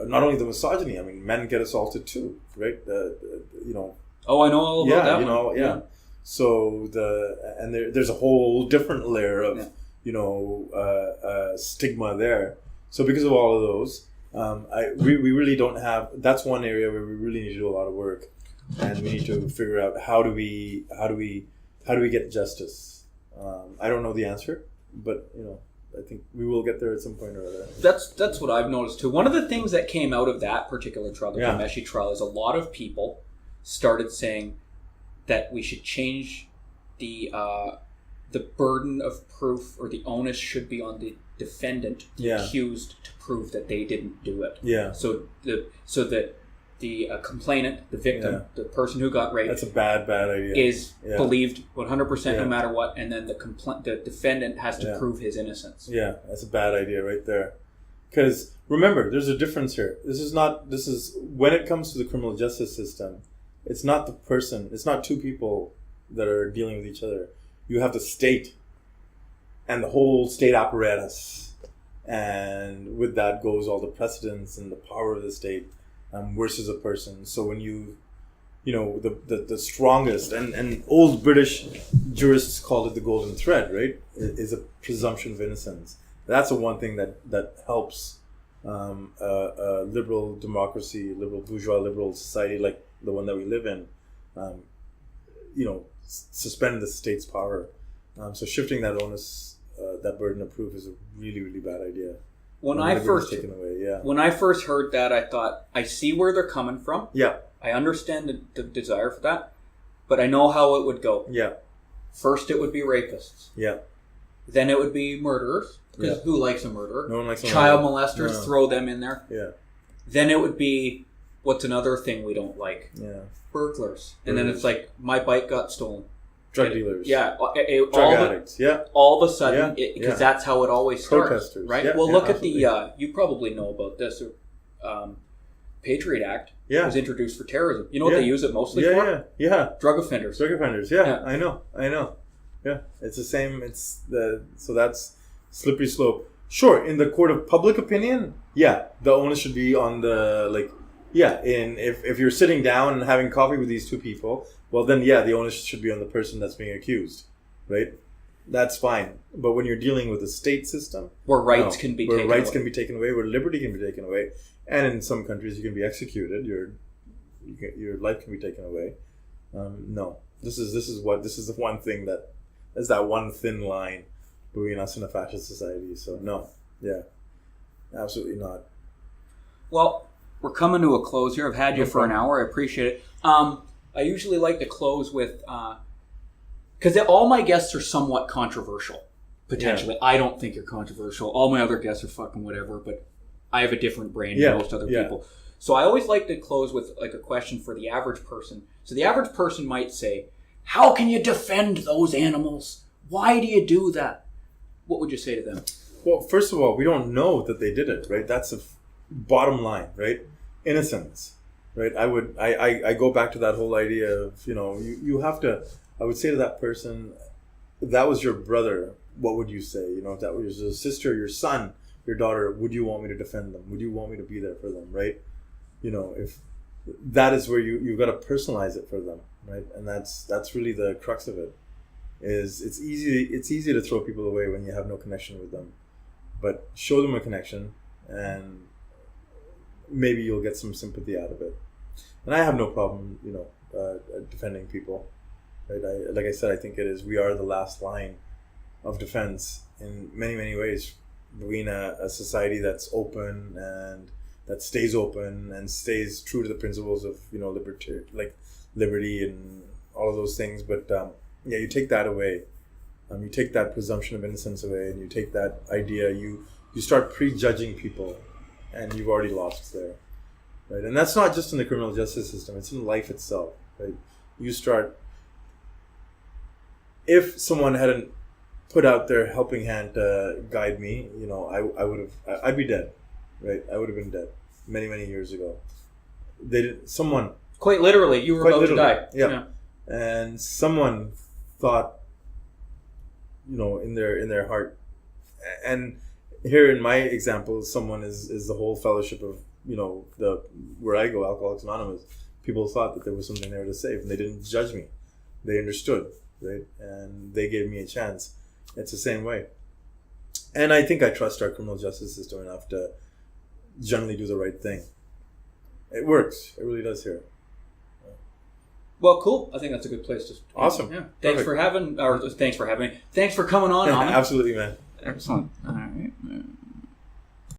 S2: not only the misogyny. I mean, men get assaulted too, right?
S1: Oh, I know all about that.
S2: Yeah. So there's a whole different layer of stigma there. So because of all of those, we really don't have. That's one area where we really need to do a lot of work, and we need to figure out how do we get justice. I don't know the answer, but I think we will get there at some point or other.
S1: That's what I've noticed too. One of the things that came out of that particular trial, the Ghomeshi trial, is a lot of people started saying that we should change the burden of proof, or the onus should be on the defendant, the accused, to prove that they didn't do it. Yeah. So that the complainant, the victim, the person who got raped,
S2: that's a bad idea,
S1: is believed 100% no matter what, and then the defendant has to prove his innocence. Yeah,
S2: that's a bad idea right there. Because remember, there's a difference here. This is when it comes to the criminal justice system, it's not the person, it's not two people that are dealing with each other. You have the state and the whole state apparatus, and with that goes all the precedents and the power of the state versus a person. So when the strongest, and old British jurists called it the golden thread, right? Is a presumption of innocence. That's the one thing that helps a liberal democracy, liberal bourgeois, liberal society like the one that we live in, suspend the state's power. So shifting that onus, that burden of proof, is a really, really bad idea.
S1: When I first heard that, I thought, I see where they're coming from. Yeah. I understand the desire for that, but I know how it would go. Yeah. First, it would be rapists. Yeah. Then it would be murderers, because who likes a murderer? No one likes a murderer. Child molesters, throw them in there. Yeah. Then it would be, what's another thing we don't like? Yeah. Burglars. And then it's like, my bike got stolen.
S2: Drug dealers.
S1: Yeah.
S2: Drug addicts.
S1: All of a sudden, because that's how it always starts.
S2: Protesters.
S1: Right?
S2: Yeah,
S1: well, look at you probably know about this. Patriot Act was introduced for terrorism. You know what they use it mostly for? Yeah. Drug offenders.
S2: Yeah. I know. Yeah. It's the same. So that's slippery slope. Sure, in the court of public opinion, the onus should be on the, if you're sitting down and having coffee with these two people, well then the onus should be on the person that's being accused, right? That's fine. But when you're dealing with a state system,
S1: where rights can be
S2: taken away, where liberty can be taken away, and in some countries you can be executed, your life can be taken away. No, this is the one thing that is that one thin line between us and a fascist society. So no, absolutely not.
S1: Well, we're coming to a close here. I've had you for an hour. I appreciate it. I usually like to close with, because all my guests are somewhat controversial, potentially. I don't think you're controversial. All my other guests are fucking whatever, but I have a different brain than most other people. So I always like to close with like a question for the average person. So the average person might say, how can you defend those animals? Why do you do that? What would you say to them?
S2: Well, first of all, we don't know that they did it, right? That's the bottom line, right? Innocence, right? I go back to that whole idea of, you have to, I would say to that person, if that was your brother, what would you say? If that was your sister, your son, your daughter, would you want me to defend them? Would you want me to be there for them, right? If that is where you've got to personalize it for them, right? And that's really the crux of it. It's easy to throw people away when you have no connection with them, but show them a connection, and maybe you'll get some sympathy out of it. And I have no problem, defending people. Right? Like I said, I think we are the last line of defense in many, many ways, between a society that's open and that stays open and stays true to the principles of liberty and all of those things. But you take that away, you take that presumption of innocence away, and you take that idea, you start prejudging people, and you've already lost there, right? And that's not just in the criminal justice system; it's in life itself, right? You start. If someone hadn't put out their helping hand to guide me, I'd be dead, right? I would have been dead many, many years ago. Someone
S1: quite literally, you were about to die.
S2: Yeah. And someone thought, in their heart, and here in my example, someone is the whole fellowship of, where I go, Alcoholics Anonymous. People thought that there was something there to save, and they didn't judge me. They understood, right? And they gave me a chance. It's the same way. And I think I trust our criminal justice system enough to generally do the right thing. It works. It really does here.
S1: Well, cool. I think that's a good place to.
S2: Awesome.
S1: Yeah. Thanks for having me. Thanks for coming on.
S2: Absolutely, man.
S1: Excellent. All right.